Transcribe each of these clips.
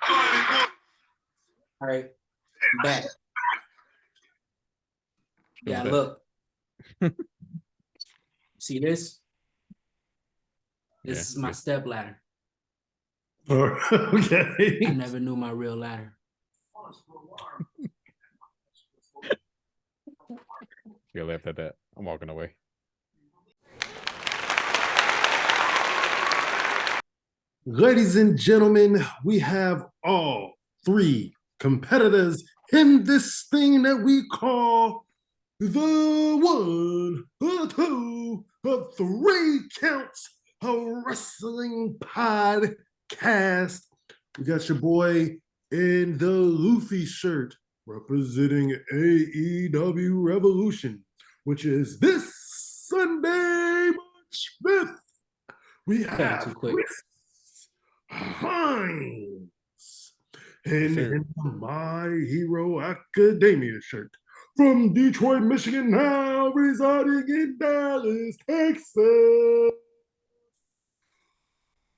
All right, back. Yeah, look. See this? This is my step ladder. Okay. I never knew my real ladder. You left at that. I'm walking away. Ladies and gentlemen, we have all three competitors in this thing that we call the one, the two, the three counts of wrestling podcast. We got your boy in the Luffy shirt representing AEW Revolution, which is this Sunday, March 5th. We have Chris Hines in My Hero Academia shirt from Detroit, Michigan, now residing in Dallas, Texas.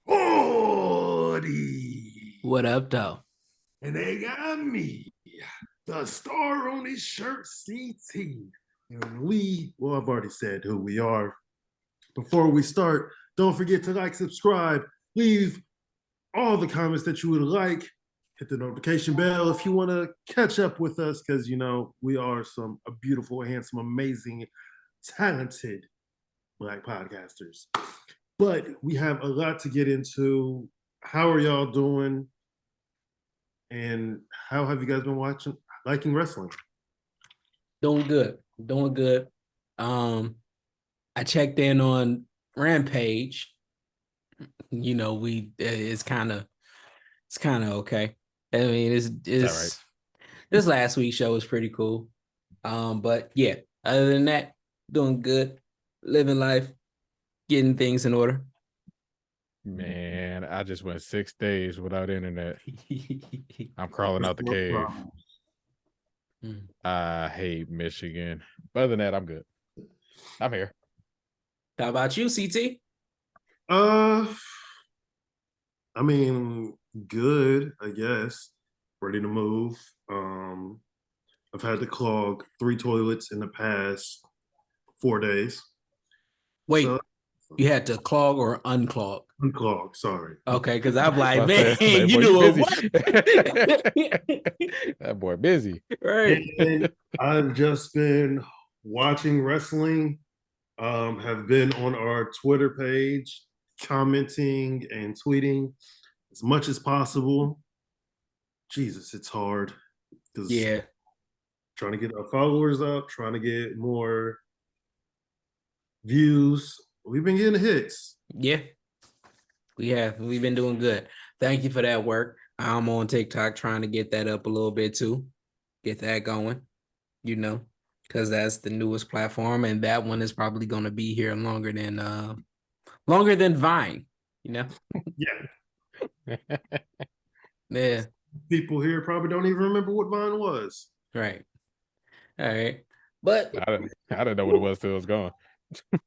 Audi. What up, though? And they got me, the star on his shirt, CT. And I've already said who we are. Before we start, don't forget to like, subscribe, leave all the comments that you would like. Hit the notification bell if you want to catch up with us, because, you know, we are a beautiful, handsome, amazing, talented Black podcasters. But we have a lot to get into. How are y'all doing? And how have you guys been liking wrestling? Doing good. I checked in on Rampage. You know, it's kind of okay. I mean, it's right. This last week's show was pretty cool. But yeah, other than that, doing good, living life, getting things in order. Man, I just went 6 days without internet. I'm crawling out the cave. I hate Michigan. But other than that, I'm good. I'm here. How about you, CT? I mean, good, I guess. Ready to move. I've had to clog 3 toilets in the past 4 days. Wait, you had to clog or unclog? Unclog, sorry. Okay, because I'm like, man, you doing what? That boy busy. Right. And I've just been watching wrestling, have been on our Twitter page, commenting and tweeting as much as possible. Jesus, it's hard. Yeah. Trying to get our followers up, trying to get more views. We've been getting hits. Yeah, we have. We've been doing good. Thank you for that work. I'm on TikTok trying to get that up a little bit too. Get that going, you know, because that's the newest platform, and that one is probably going to be here longer than Vine, you know. Yeah. Yeah. People here probably don't even remember what Vine was. Right. All right. But I didn't know what it was till it was gone.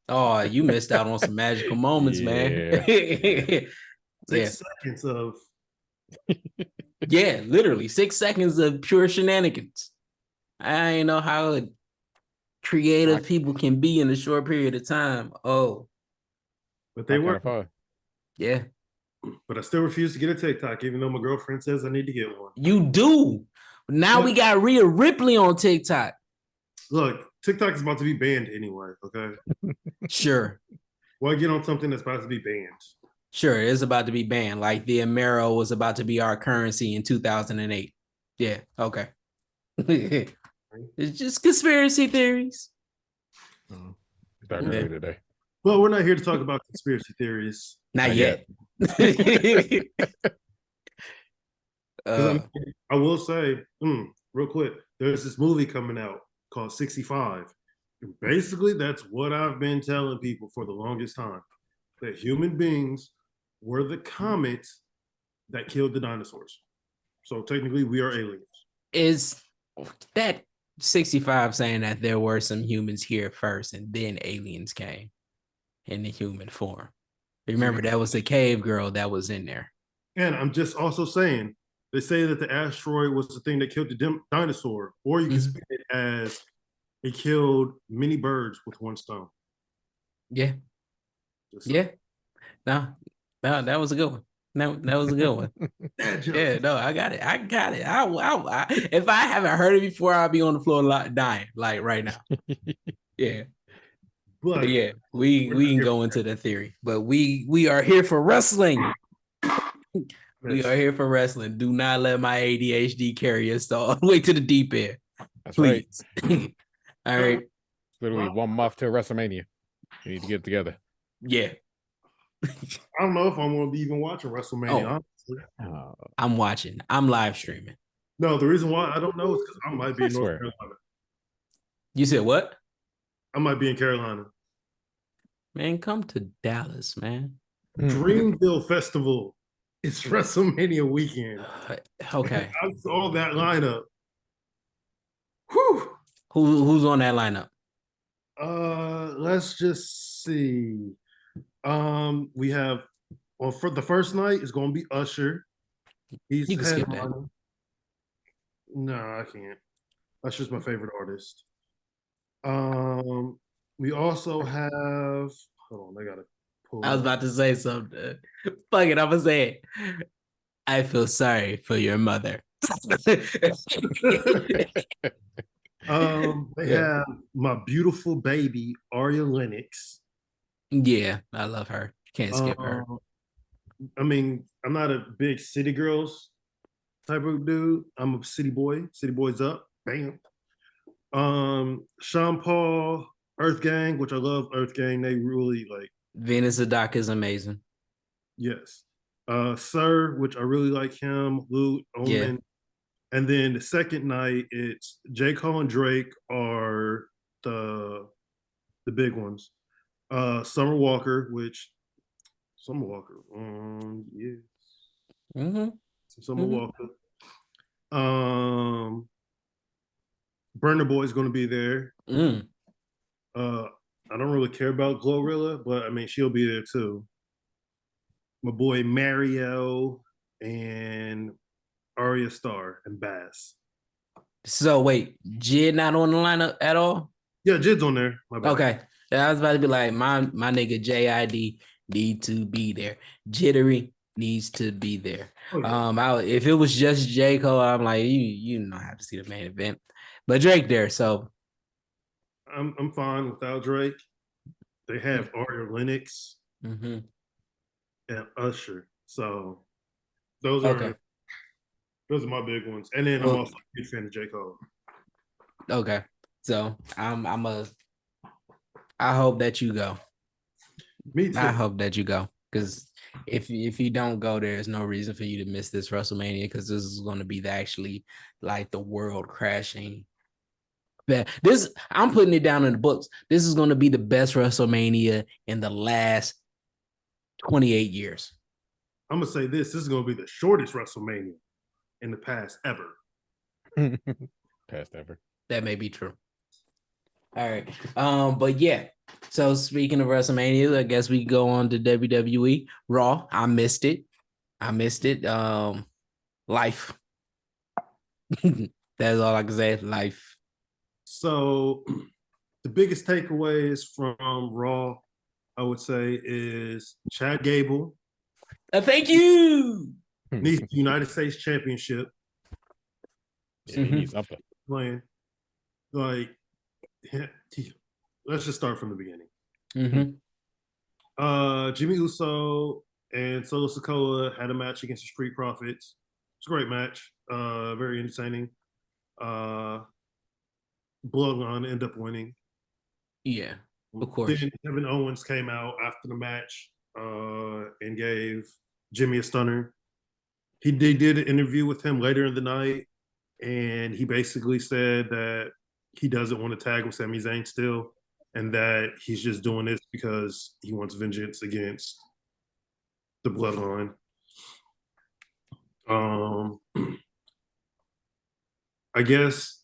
Oh, you missed out on some magical moments, man. 6 seconds of yeah, literally 6 seconds of pure shenanigans. I ain't know how creative people can be in a short period of time. Oh, but they were fun. Yeah, but I still refuse to get a TikTok, even though my girlfriend says I need to get one. You do. Now we got Rhea Ripley on TikTok. Look, TikTok is about to be banned anyway, okay? Sure. Why get on something that's about to be banned? Sure, it's about to be banned. Like the Amero was about to be our currency in 2008. Yeah, okay. It's just conspiracy theories. Starting early today. Well, we're not here to talk about conspiracy theories. Not yet. I will say, real quick, there's this movie coming out called 65. And basically, that's what I've been telling people for the longest time. That human beings were the comets that killed the dinosaurs. So technically, we are aliens. Is that 65 saying that there were some humans here first and then aliens came in the human form? Remember, that was the cave girl that was in there. And I'm just also saying, They say that the asteroid was the thing that killed the dinosaur, or you can Mhm. spin it as it killed many birds with one stone. Yeah, Just yeah. No, no, that was a good one. No, that was a good one. that joke. Yeah, no, I got it. I got it. If I haven't heard it before, I'll be on the floor dying, like right now. Yeah, but But yeah, we're we not can here go for into the theory, but we are here for wrestling. We this. are here for wrestling. Do not let my ADHD carry us all the way to the deep end, That's right. please. All right, Literally 1 month till WrestleMania. You need to get it together. yeah. I don't know if I'm going to be even watching WrestleMania. Oh, Honestly. Oh, I'm watching. I'm live streaming. No, the reason why I don't know is because I might be I in North swear. Carolina. You said what? I might be in Carolina. Man, come to Dallas, man. Dreamville Festival. It's WrestleMania weekend. Okay. I saw that lineup. Whew. Who's on that lineup? Let's just see. We have for the first night it's going to be Usher. He's You can skip that. headlining. No, I can't. Usher's my favorite artist. Um, we also have. Hold on, I gotta pull I was it up. about to say something. Fuck it, I'm gonna say it. I feel sorry for your mother. They Yeah. have my beautiful baby Aria Lennox. Yeah, I love her. Can't skip her. Um, I mean, I'm not a big city girls type of dude. I'm a city boy. City boys up. Bam. Sean Paul, Earth Gang, which I love Earth Gang. They really like, Venus the Doc is amazing. yes. Sir, which I really like him, Lou Yeah. Omen. And then the second night, it's J. Cole and Drake are the big ones. Summer Walker, which Summer Walker, yes, Mm-hmm. Summer Mm-hmm. Walker. Um, Burner Boy's going to be there. Mm. Uh, I don't really care about Glorilla, but I mean she'll be there too. My boy Mario and Arya Star and Bass. So wait, Jid not on the lineup at all? Yeah, Jid's on there. My bad. Okay. I was about to be like, my nigga JID need to be there. Jittery needs to be there. Oh, yeah. If it was just J. Cole, I'm like, you don't have to see the main event. But Drake there, so I'm fine without Drake. They have Arya Lennox mm-hmm. and Usher. So those Okay. are those are my big ones. And then I'm Well, also a big fan of J. Cole. okay. So I hope that you go. Me I too. hope that you go. Because if you don't go, there's no reason for you to miss this WrestleMania because this is going to be actually like the world crashing. This I'm putting it down in the books. This is going to be the best WrestleMania in the last 28 years. I'm gonna say this is gonna be the shortest WrestleMania in the past ever. Past ever. That may be true. All right. But yeah. So speaking of WrestleMania, I guess we go on to WWE Raw. I missed it. Life. That's all I can say. Life. So the biggest takeaways from Raw, I would say, is Chad Gable Thank you. needs the United States Championship. Yeah, he needs something. Playing like, let's just start from the beginning. Jimmy Uso and Solo Sikoa had a match against the Street Profits. It's a great match. Very entertaining. Bloodline ended up winning. Yeah, of course. Then Kevin Owens came out after the match and gave Jimmy a stunner. He did an interview with him later in the night, and he basically said that he doesn't want to tag with Sami Zayn still, and that he's just doing this because he wants vengeance against the Bloodline. I guess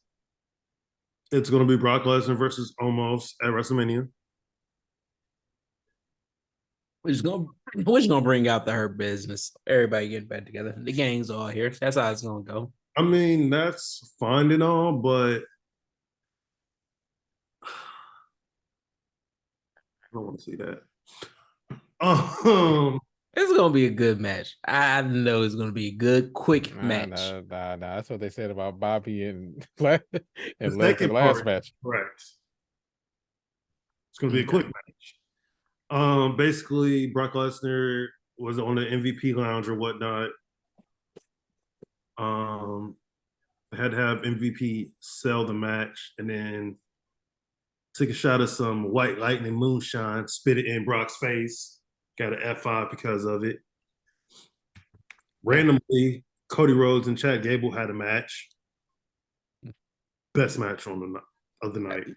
it's going to be Brock Lesnar versus Omos at WrestleMania. We're just gonna bring out the Hurt Business. Everybody getting back together. The gang's all here. That's how it's gonna go. I mean, that's fine and all, but I don't want to see that. It's gonna be a good match. I know it's gonna be a good, quick match. Nah. That's what they said about Bobby and and the Lesnar second last part, match. correct. It's gonna be a quick match. Basically, Brock Lesnar was on the MVP lounge or whatnot. Had to have MVP sell the match, and then took a shot of some white lightning moonshine, spit it in Brock's face. Got an F5 because of it. Randomly, Cody Rhodes and Chad Gable had a match. Best match of the night.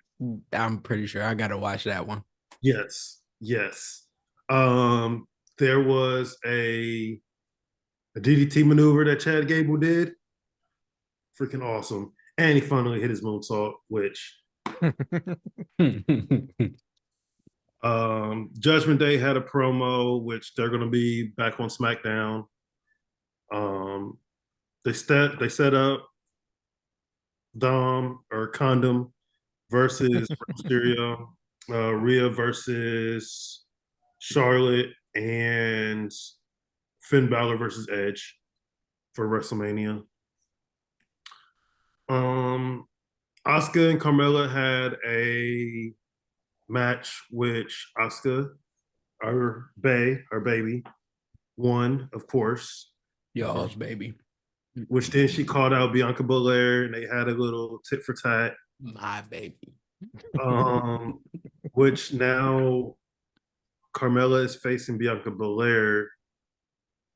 I'm pretty sure I gotta watch that one. Yes. There was a DDT maneuver that Chad Gable did. Freaking awesome. And he finally hit his moonsault, which Judgment Day had a promo, which they're gonna be back on SmackDown. They set up Dom or Condom versus Mysterio, Rhea versus Charlotte, and Finn Balor versus Edge for WrestleMania. Asuka and Carmella had a match, which Asuka, our baby, won, of course. Y'all's baby. Which then she called out Bianca Belair, and they had a little tit for tat. My baby. Which now Carmella is facing Bianca Belair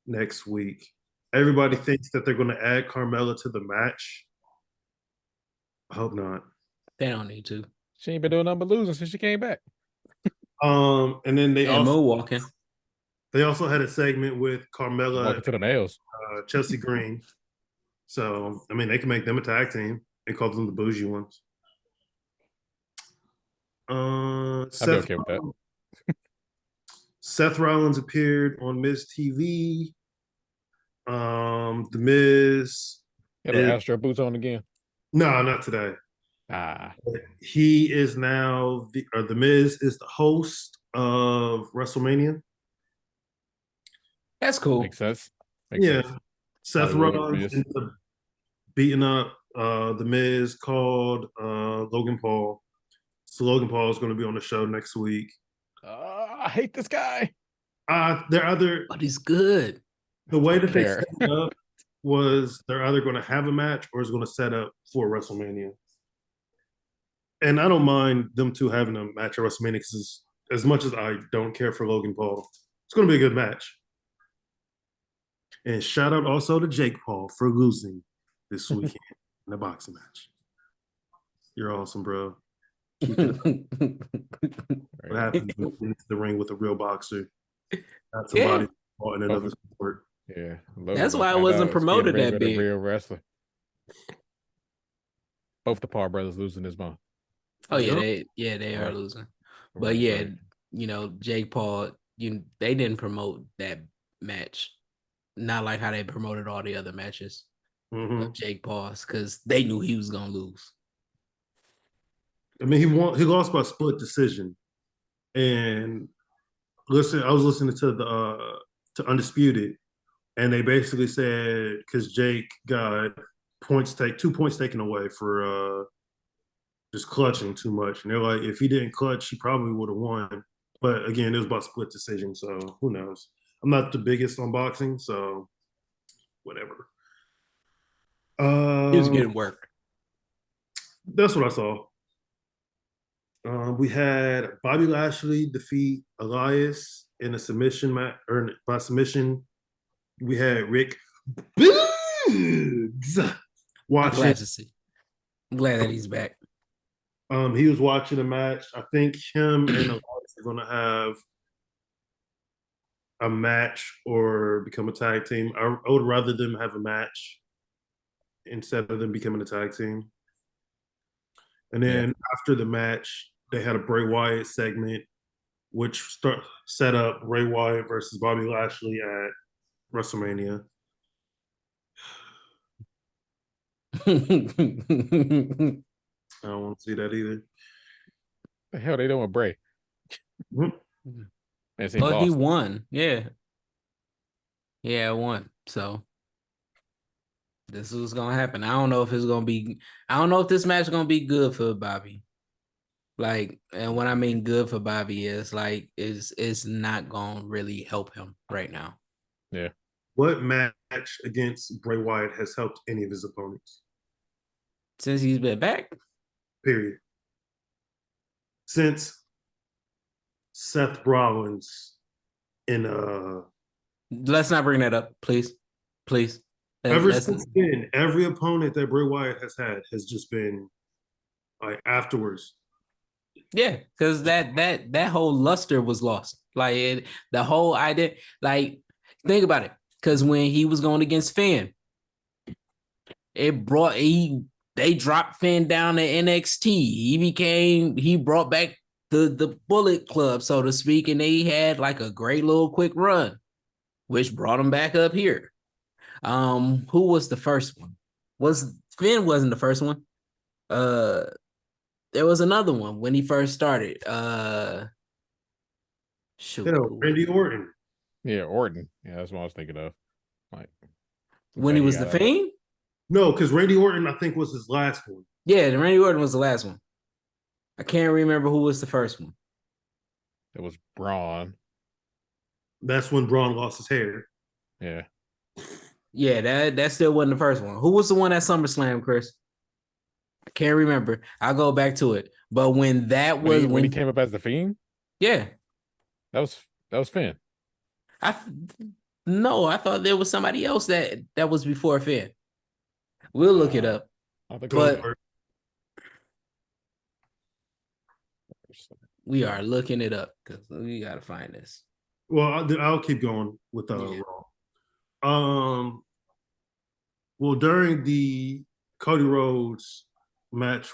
next week. Everybody thinks that they're going to add Carmella to the match. I hope not. They don't need to. She ain't been doing nothing but losing since she came back. And then they moonwalking. They also had a segment with Carmella walking to the males, Chelsea Green. So I mean, they can make them a tag team and call them the bougie ones. I'd be okay with that. Seth Rollins appeared on Miz TV. The Miz. Got the Astro boots on again. No, not today. He is now the Miz is the host of WrestleMania. That's cool. Makes sense. Seth Rollins ended up beating up the Miz, called Logan Paul. So Logan Paul is going to be on the show next week. I hate this guy. But he's good. The way that they set it up was they're either going to have a match or it's going to set up for WrestleMania. And I don't mind them two having a match at WrestleMania because as much as I don't care for Logan Paul, it's going to be a good match. And shout out also to Jake Paul for losing this weekend in a boxing match. You're awesome, bro. What happens when you get into the ring with a real boxer? Not somebody in another sport. Yeah, that's why it wasn't promoted that big. Real wrestler. Both the Paul brothers losing this month. Oh yeah, they are losing. But yeah, you know, Jake Paul, they didn't promote that match, not like how they promoted all the other matches of Jake Paul's, because they knew he was gonna lose. I mean, he lost by split decision, and I was listening to Undisputed, and they basically said because Jake got 2 points taken away for just clutching too much, and they're like, if he didn't clutch, he probably would have won. But again, it was about split decision, so who knows? I'm not the biggest on boxing, so whatever. He was getting work. That's what I saw. We had Bobby Lashley defeat Elias in a submission match, or by submission. We had Rick Boogs watching. I'm glad that he's back. He was watching a match. I think him and Elias are going to have a match or become a tag team. I would rather them have a match instead of them becoming a tag team. And then after the match, they had a Bray Wyatt segment which set up Ray Wyatt versus Bobby Lashley at WrestleMania. I don't want to see that either. The hell they doing with Bray? Mm-hmm. Well, he won. Yeah. Yeah, won. So this is what's gonna happen. I don't know if it's gonna be. I don't know if this match is gonna be good for Bobby. Like, and what I mean good for Bobby is like it's not gonna really help him right now. Yeah. What match against Bray Wyatt has helped any of his opponents? Since he's been back. Period. Since Seth Rollins in Let's not bring that up, please. Please. Ever since then, every opponent that Bray Wyatt has had has just been like afterwards. Yeah, because that whole luster was lost. Like the whole idea, like think about it. Because when he was going against Finn, they dropped Finn down to NXT. He brought back the Bullet Club, so to speak, and they had like a great little quick run, which brought him back up here. Who was the first one? Finn wasn't the first one. There was another one when he first started. Randy Orton. Yeah, Orton. Yeah, that's what I was thinking of. Like when he was the Fiend? No, because Randy Orton, I think, was his last one. Yeah, Randy Orton was the last one. I can't remember who was the first one. It was Braun. That's when Braun lost his hair. Yeah. Yeah, that still wasn't the first one. Who was the one at SummerSlam, Chris? I can't remember. I'll go back to it. But when he came up as the Fiend? Yeah. That was Finn. No, I thought there was somebody else that was before Finn. We'll look it up. But we are looking it up because we gotta find this. Well, I'll keep going with Raw. Well, during the Cody Rhodes match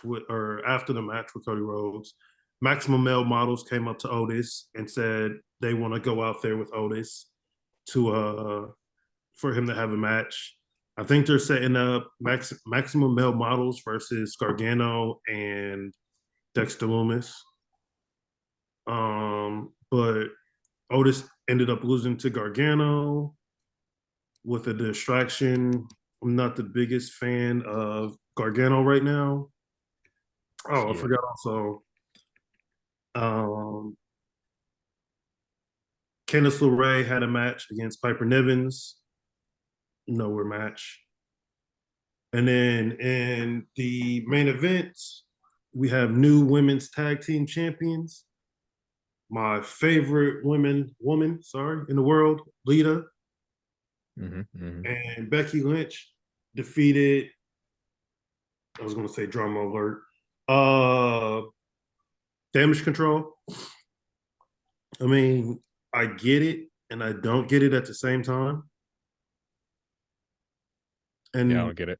after the match with Cody Rhodes, Maximum Male Models came up to Otis and said they want to go out there with Otis for him to have a match. I think they're setting up Maximum Male Models versus Gargano and Dexter Lumis. But Otis ended up losing to Gargano with a distraction. I'm not the biggest fan of Gargano right now. Oh, I forgot also. Candice LeRae had a match against Piper Nivens. Nowhere match. And then in the main event, we have new women's tag team champions. My favorite woman in the world, Lita. And Becky Lynch defeated, I was going to say drama alert, Damage Control. I mean, I get it and I don't get it at the same time. And yeah, I don't get it.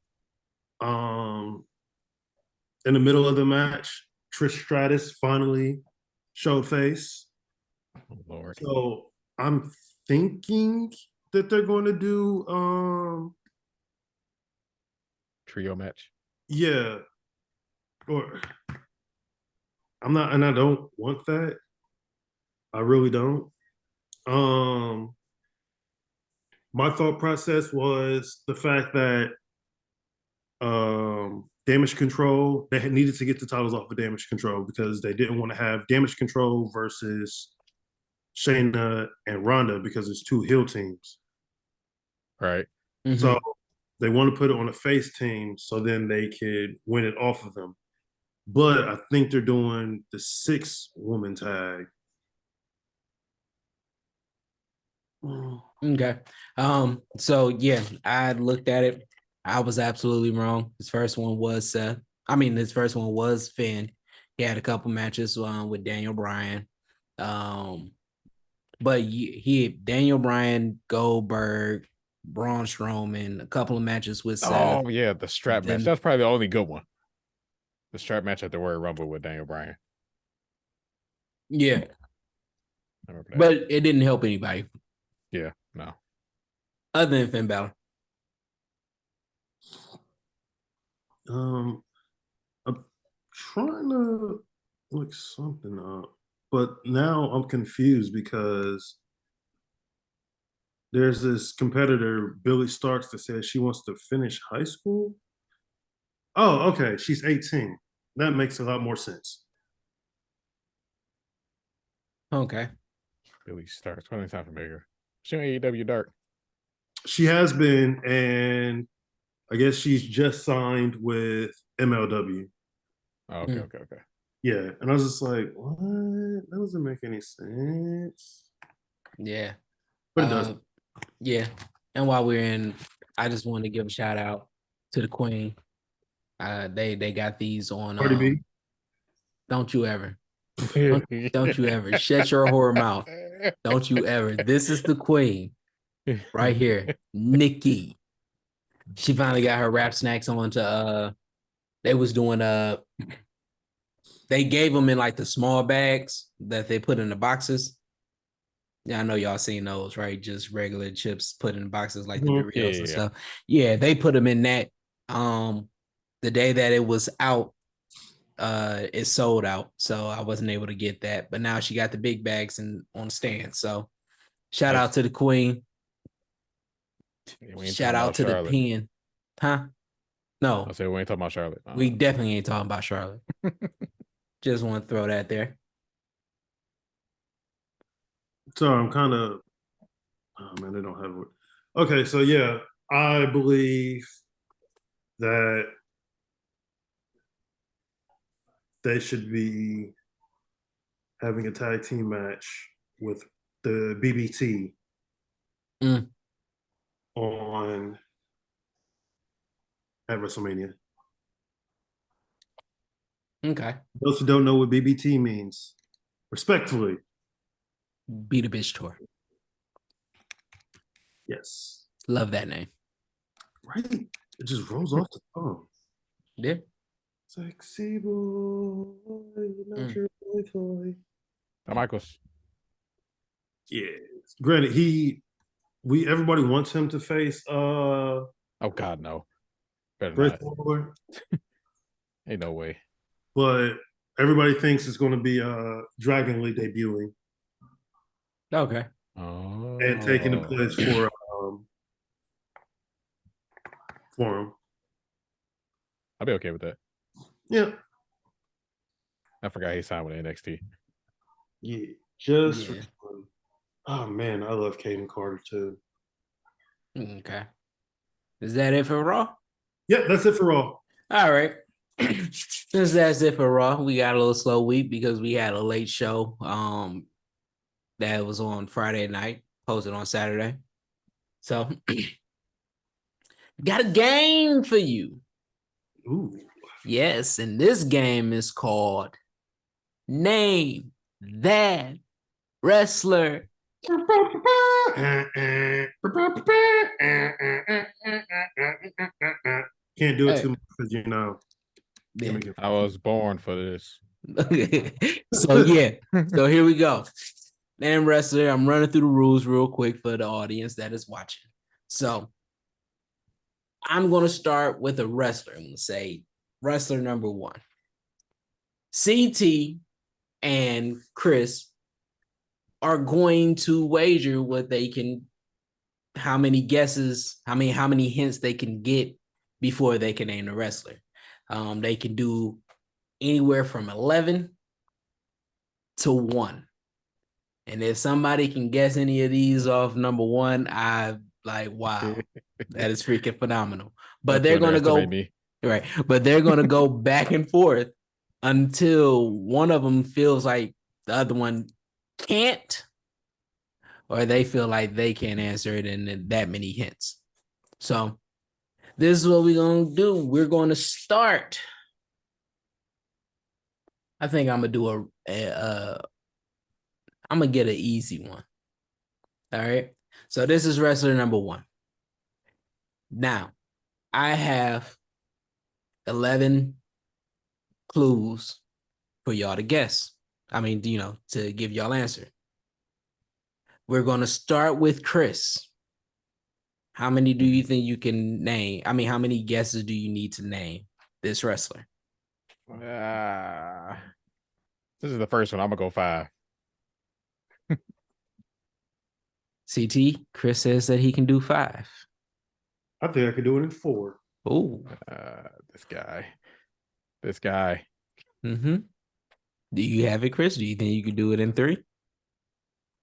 In the middle of the match, Trish Stratus finally showed face. Oh, Lord. So I'm thinking that they're going to do trio match. Yeah. Or I don't want that. I really don't. My thought process was the fact that Damage Control, they needed to get the titles off of Damage Control because they didn't want to have Damage Control versus Shayna and Ronda because it's two heel teams. Right. Mm-hmm. So they want to put it on a face team so then they could win it off of them. But I think they're doing the 6-woman tag. Okay. So yeah, I looked at it. I was absolutely wrong. His first one was Seth. His first one was Finn. He had a couple matches with Daniel Bryan. But Daniel Bryan, Goldberg, Braun Strowman, a couple of matches with Seth. Oh yeah, the strap match. That's probably the only good one. The strap match at the Royal Rumble with Daniel Bryan. Yeah. I remember that. But it didn't help anybody. Yeah, no. Other than Finn Balor. I'm trying to look something up, but now I'm confused because there's this competitor, Billy Starks, that says she wants to finish high school. Oh, okay. She's 18. That makes a lot more sense. Okay. Billy Starks. What time for bigger? She on AEW Dark. She has been, and I guess she's just signed with MLW. Oh, okay. Yeah. And I was just like, what? That doesn't make any sense. Yeah. But it does. Yeah. And while we're in, I just want to give a shout out to the Queen. They got these on Cardi B. Don't you ever. Don't you ever. Shut your whore mouth. Don't you ever. This is the Queen right here. Nikki. She finally got her rap snacks on to they was doing they gave them in like the small bags that they put in the boxes. Yeah, I know y'all seen those, right? Just regular chips put in boxes like the Doritos and stuff. Yeah, they put them in that. The day that it was out, it sold out, so I wasn't able to get that. But now she got the big bags and on stand. So shout out to the Queen. Shout out to the pen. Huh? No. I said we ain't talking about Charlotte. We definitely ain't talking about Charlotte. Just want to throw that there. So I'm kind of, oh man, they don't have it. Okay, so yeah, I believe that they should be having a tag team match with the BBT on at WrestleMania. Okay. Those who don't know what BBT means, respectfully, Beat a Bitch Tour. yes. Love that name. Right? It just rolls off the tongue. Yeah. Sexy boy, not your boy toy. Michaels. Yeah. Granted, everybody wants him to face oh God, no. Better not. Ain't no way. But everybody thinks it's gonna be Dragon Lee debuting. Okay. Oh. And taking the place for him. I'll be okay with that. Yeah. I forgot he signed with NXT. Yeah. Just yeah. Oh man, I love Caden Carter too. Okay. Is that it for Raw? Yep, that's it for Raw. All right. Since that's it for Raw, we got a little slow week because we had a late show that was on Friday night, posted on Saturday. So got a game for you. Ooh. Yes, and this game is called Name That Wrestler. Can't do it too much because yeah. I was born for this. So yeah, so here we go. Name wrestler. I'm running through the rules real quick for the audience that is watching. So I'm going to start with a wrestler. I'm going to say wrestler number 1. CT and Chris are going to wager what they can, how many guesses, how many hints they can get before they can name the wrestler. They can do anywhere from 11 to 1. And if somebody can guess any of these off number 1, I like, wow, that is freaking phenomenal. But they're going to go right. But they're going to go back and forth until one of them feels like the other one can't, or they feel like they can't answer it in that many hints. So this is what we're going to do. We're going to start. I think I'm going to do I'm going to get an easy one. All right. So this is wrestler number 1. Now, I have 11 clues for y'all to guess. I mean, to give y'all answer. We're going to start with Chris. How many do you think you can name? I mean, how many guesses do you need to name this wrestler? This is the first one. I'm going to go 5. CT, Chris says that he can do 5. I think I could do it in 4. Oh, this guy. Mm-hmm. Do you have it, Chris? Do you think you could do it in 3?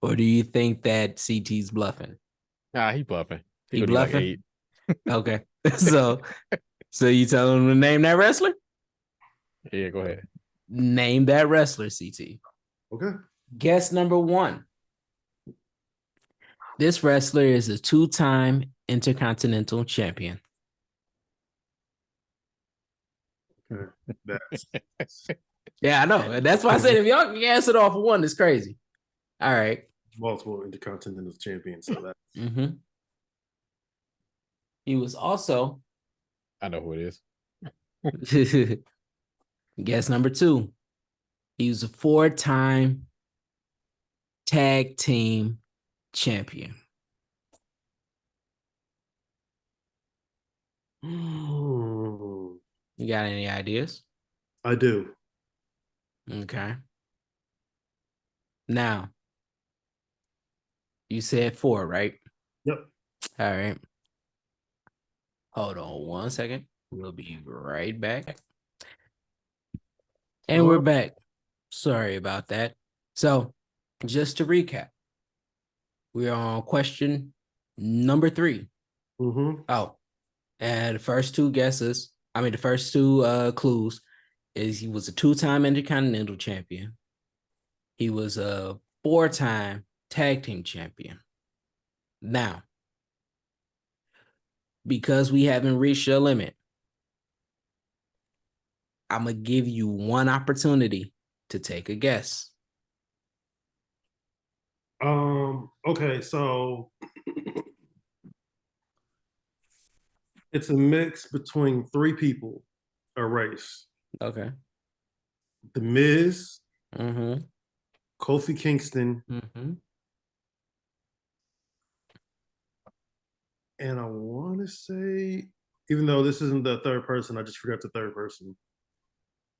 Or do you think that CT's bluffing? Nah, he bluffing. He bluffing? Like 8. Okay. So you tell him to name that wrestler? Yeah, go ahead. Name that wrestler, CT. Okay. Guess number 1. This wrestler is a 2-time Intercontinental Champion. Okay. Yeah, I know. That's why I said if y'all can answer it off of 1, it's crazy. All right. Multiple Intercontinental champions. So that. He was also. I know who it is. Guess number 2. He was a 4-time tag team champion. Oh, You got any ideas? I do. Okay. Now, you said 4, right? Yep. All right. Hold on 1 second. We'll be right back. And we're back. Sorry about that. So, just to recap, we're on question number 3. Mm-hmm. Oh, and the first 2 clues is he was a 2-time Intercontinental Champion. He was a 4-time tag team champion. Now, because we haven't reached your limit, I'm going to give you 1 opportunity to take a guess. Okay, so it's a mix between 3 people, a race. Okay. The Miz, Mm-hmm. Kofi Kingston, Mm-hmm. and I want to say, even though this isn't the third person, I just forgot the third person.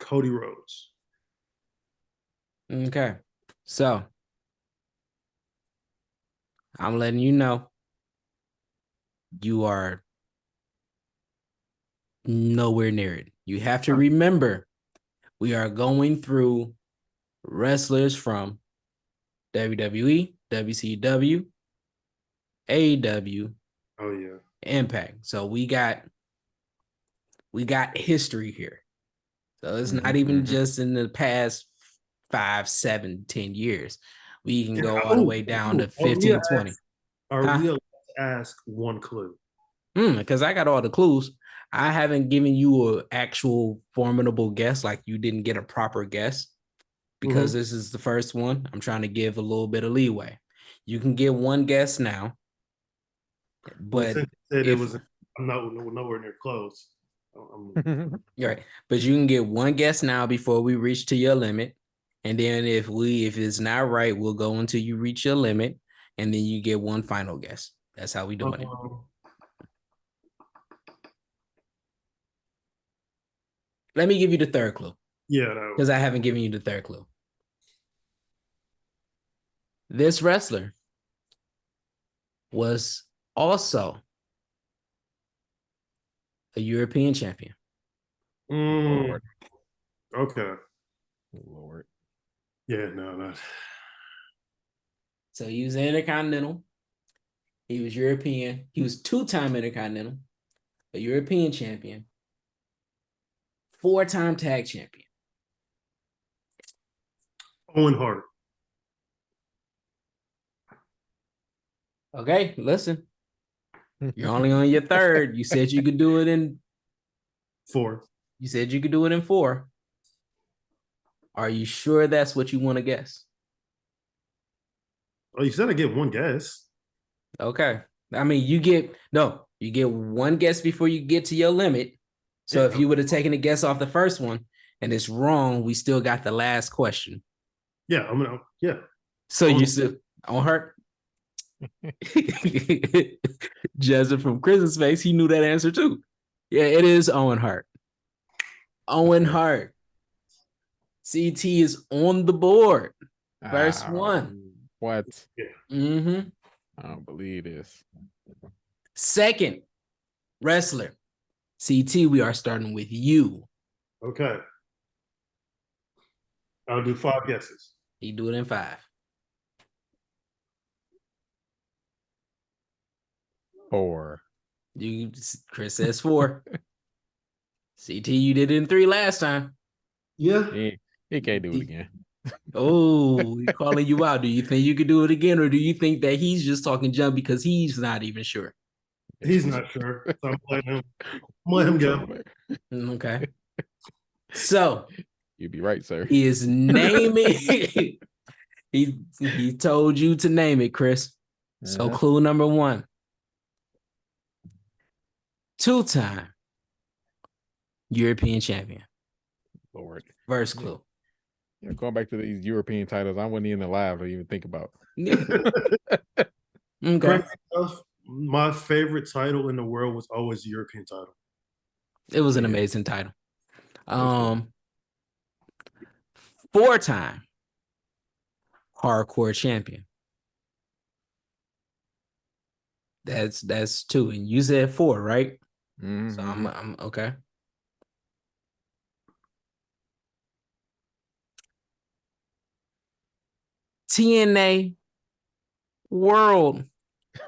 Cody Rhodes. Okay. So, I'm letting you know you are nowhere near it. You have to remember we are going through wrestlers from WWE, WCW, AEW, Oh yeah. Impact. So we got history here. So it's not even just in the past 5, 7, 10 years. We can go all the way down to 15, 20. Are we allowed to ask 1 clue? Because I got all the clues. I haven't given you an actual formidable guess, like you didn't get a proper guess because this is the first one. I'm trying to give a little bit of leeway. You can get 1 guess now, but I'm not nowhere near close. Right, but you can get 1 guess now before we reach to your limit, and then if it's not right, we'll go until you reach your limit, and then you get 1 final guess. That's how we doing it. Let me give you the 3rd clue. Yeah, because I haven't given you the 3rd clue. This wrestler was also a European champion. Lord. Okay. Lord. Yeah, no. So he was Intercontinental. He was European. He was 2-time Intercontinental, a European champion, 4-time tag champion. Owen Hart. Okay, listen. You're only on your 3rd. You said you could do it in 4. You said you could do it in 4. Are you sure that's what you want to guess? Oh, you said I get 1 guess. Okay. I mean, you get 1 guess before you get to your limit. So if you would have taken a guess off the first one and it's wrong, we still got the last question. Yeah, yeah. So you still on Hurt? Judging from Chris's face, he knew that answer too. Yeah, it is Owen Hart. Owen Hart. CT is on the board. First one. What? Yeah. Mm-hmm. I don't believe this. Second wrestler. CT, we are starting with you. Okay. I'll do 5 guesses. He do it in 5. 4. Chris says 4. CT, you did it in 3 last time. Yeah. He can't do it again. Oh, he calling you out. Do you think you could do it again, or do you think that he's just talking jump because he's not even sure? He's not sure. So I'm letting him go. Okay. So You'd be right, sir. he is naming. he told you to name it, Chris. So clue number 1. 2-time European champion. Lord. First clue. Yeah, going back to these European titles, I wasn't even alive to even think about. Okay. Crazy enough, my favorite title in the world was always the European title. It was an amazing title. 4-time hardcore champion. That's 2, and you said 4, right? Mm-hmm. So I'm okay. TNA World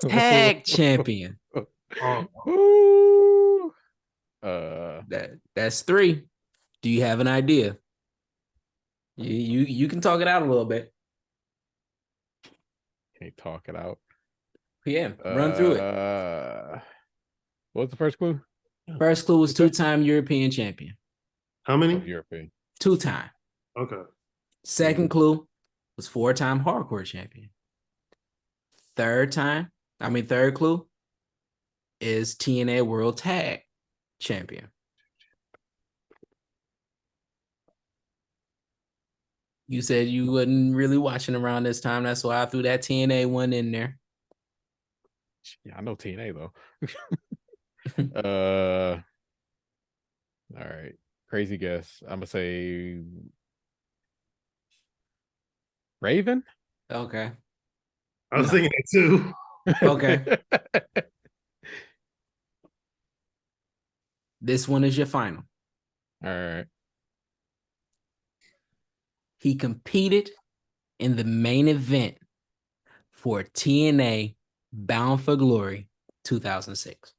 Tag Champion. That's 3. Do you have an idea? You can talk it out a little bit. Can't talk it out. Yeah, run through it. What was the first clue? First clue was 2-time European champion. How many? European. 2-time. Okay. Second clue was 4-time hardcore champion. Third clue is TNA World Tag Champion. You said you wasn't really watching around this time. That's why I threw that TNA one in there. Yeah, I know TNA though. All right. Crazy guess. I'm gonna say Raven. Okay. I was thinking it too. Okay. This one is your final. All right. He competed in the main event for TNA Bound for Glory 2006.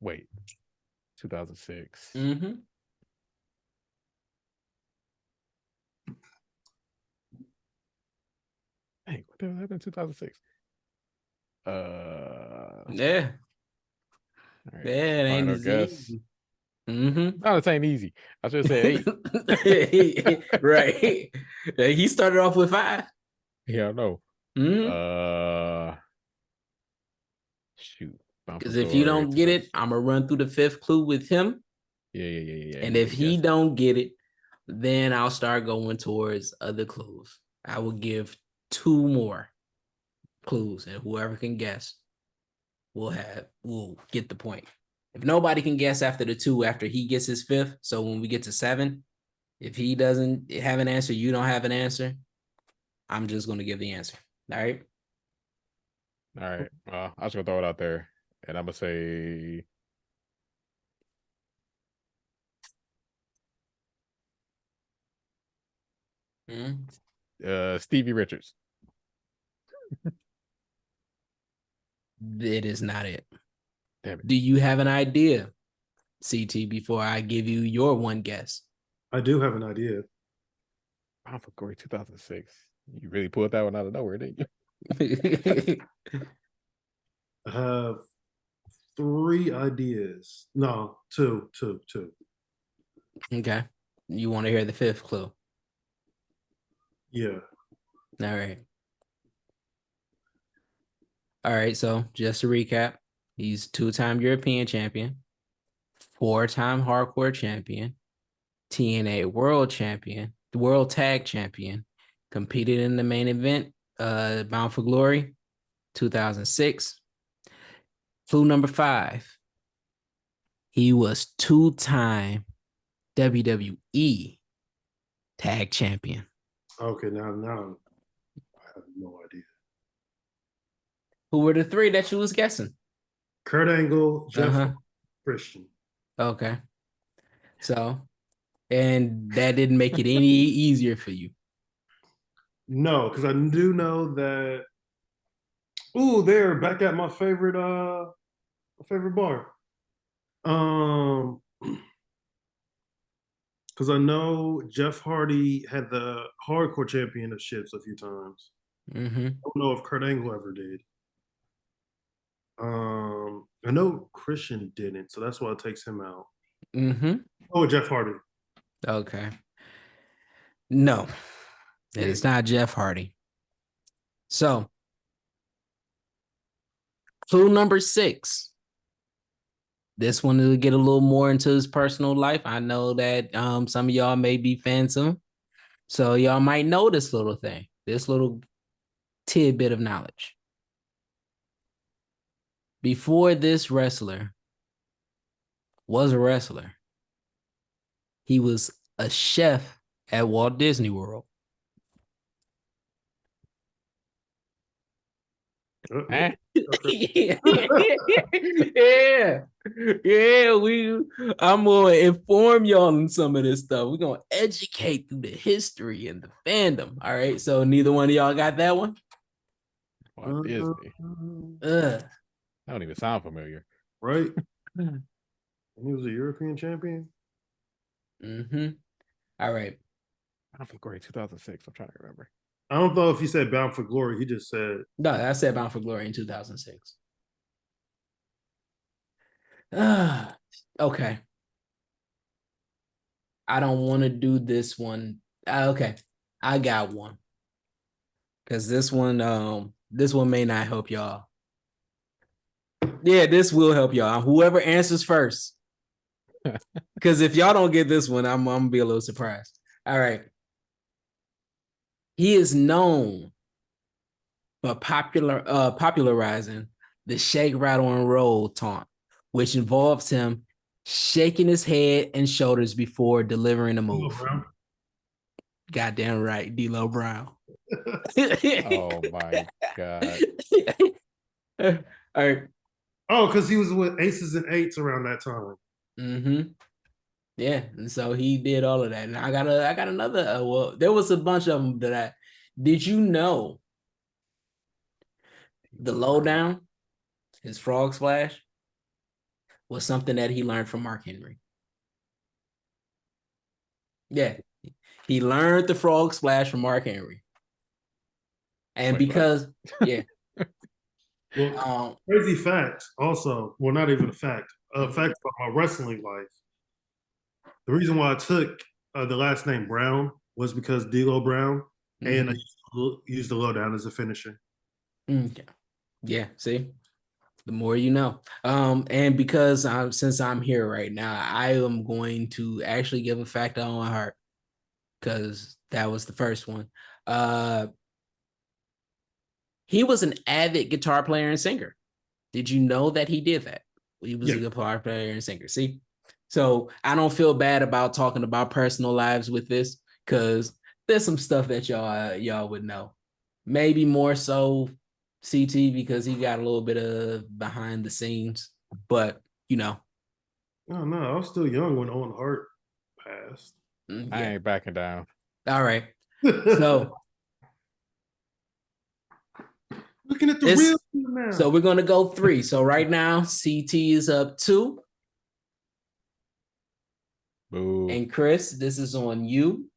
Wait. 2006. Mm-hmm. Hey, what the hell happened in 2006? Yeah. All right. Yeah, it ain't Final as guess. easy. Mm-hmm. No, it ain't easy. I should have said 8. Right. He started off with 5. Yeah, I know. Mm-hmm. Shoot. Because if you don't get it, I'm gonna run through the 5th clue with him. Yeah. And if he don't get it, then I'll start going towards other clues. I will give 2 more clues, and whoever can guess will get the point. If nobody can guess after the 2, after he gets his 5th, so when we get to 7, if he doesn't have an answer, you don't have an answer, I'm just gonna give the answer. All right. All right. I was gonna throw it out there, and I'm gonna say Stevie Richards. It is not it. Damn it. Do you have an idea, CT, before I give you your one guess? I do have an idea. Bound for Glory 2006. You really pulled that one out of nowhere, didn't you? I have 3 ideas. No, two. Okay. You want to hear the 5th clue? Yeah. All right. All right. So just to recap, he's 2-time European champion, 4-time hardcore champion, TNA World Champion, the World Tag Champion, competed in the main event, Bound for Glory, 2006. Clue number 5. He was 2-time WWE Tag Champion. Okay, now I have no idea. Who were the 3 that you was guessing? Kurt Angle, Jeff Christian. Okay. So, and that didn't make it any easier for you. No, because I do know that. Ooh, they're back at my favorite bar. Because I know Jeff Hardy had the hardcore championships a few times. Mm-hmm. I don't know if Kurt Angle ever did. I know Christian didn't, so that's why it takes him out. Mm-hmm. Oh, Jeff Hardy. Okay. No, it's not Jeff Hardy. So, clue number 6. This one will get a little more into his personal life. I know that some of y'all may be fans of him. So y'all might know this little thing, this little tidbit of knowledge. Before this wrestler was a wrestler, he was a chef at Walt Disney World. Eh? yeah. I'm gonna inform y'all on some of this stuff. We're gonna educate through the history and the fandom. All right. So neither one of y'all got that one? Walt Disney. That don't even sound familiar. Right? And he was a European champion. Mm-hmm. All right. Bound for Glory 2006. I'm trying to remember. I don't know if he said Bound for Glory. He just said. No, I said Bound for Glory in 2006. Okay. I don't want to do this one. Okay. I got one. Because this one may not help y'all. Yeah, this will help y'all. Whoever answers first. Because if y'all don't get this one, I'm gonna be a little surprised. All right. He is known for popularizing the shake, rattle, and roll taunt, which involves him shaking his head and shoulders before delivering a move. Goddamn right, D'Lo Brown. Oh my God. All right. Oh, because he was with Aces and Eights around that time. Mm-hmm. Yeah, and so he did all of that. And I got another. Well, there was a bunch of them that did you know the lowdown, his frog splash, was something that he learned from Mark Henry. Yeah, he learned the frog splash from Mark Henry. And because, yeah. Well, crazy fact also, well, not even a fact about my wrestling life. The reason why I took the last name Brown was because D'Lo Brown, and I used the lowdown as a finisher. Yeah, see? The more you know. And because since I'm here right now, I am going to actually give a fact on my heart because that was the first one. He was an avid guitar player and singer. Did you know that he did that? He was a guitar player and singer. See? So I don't feel bad about talking about personal lives with this because there's some stuff that y'all would know. Maybe more so CT because he got a little bit of behind the scenes, but you know. Oh no, I was still young when Owen Hart passed. Yeah. I ain't backing down. All right. So looking at the real now. So we're gonna go 3. So right now, CT is up 2. Boo. And Chris, this is on you.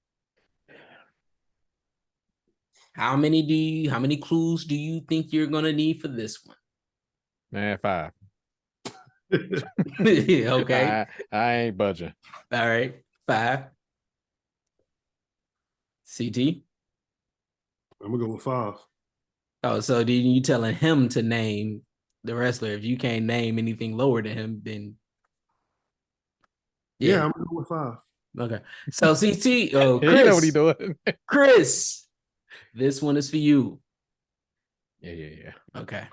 How many clues do you think you're gonna need for this one? Man, 5. Okay. I ain't budging. All right. 5. CT. I'm gonna go with 5. Oh, so then you telling him to name the wrestler? If you can't name anything lower than him, then yeah I'm gonna go with 5. Okay. So CT, Yeah, you know what he doing. Chris, this one is for you. Yeah. Okay.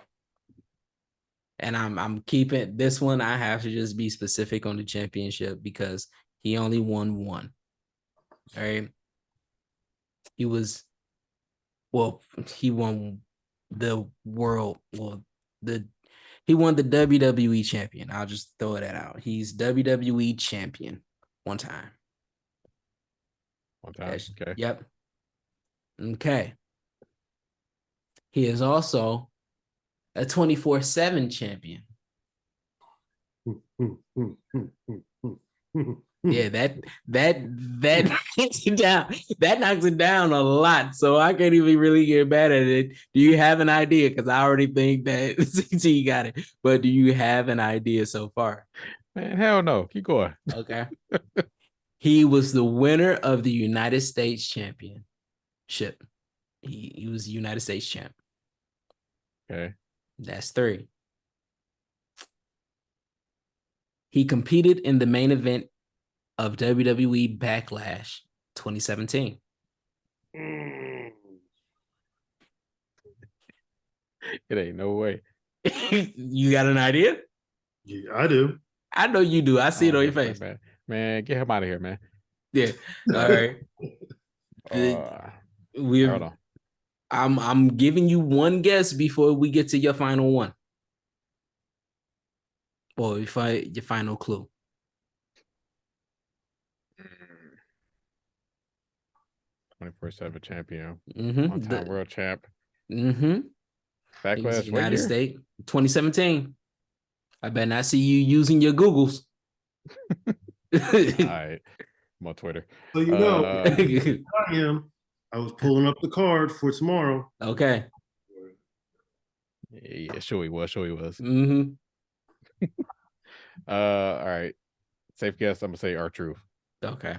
And I'm keeping this one. I have to just be specific on the championship because he only won one. All right. He won the world. He won the WWE champion. I'll just throw that out. He's WWE champion one time. One time. Okay. Yep. Okay. He is also a 24/7 champion. Yeah, that knocks it down. That knocks it down a lot. So I can't even really get bad at it. Do you have an idea? Because I already think that CT got it. But do you have an idea so far? Man, hell no. Keep going. Okay. He was the winner of the United States Championship. He was the United States champ. Okay. That's 3. He competed in the main event of WWE Backlash 2017. It ain't no way. You got an idea? Yeah, I do. I know you do. I see it on your face. Man, get him out of here, man. Yeah. All right. Hold on. I'm giving you one guess before we get to your final one. Or your final clue. 24/7 champion. Mm-hmm. One-time world champ. Mm-hmm. Backlash. United States. 2017. I bet not see you using your Googles. All right. I'm on Twitter. So you know, I was pulling up the card for tomorrow. Okay. Yeah, sure he was. Mm-hmm. All right. Safe guess. I'm gonna say R-Truth. Okay.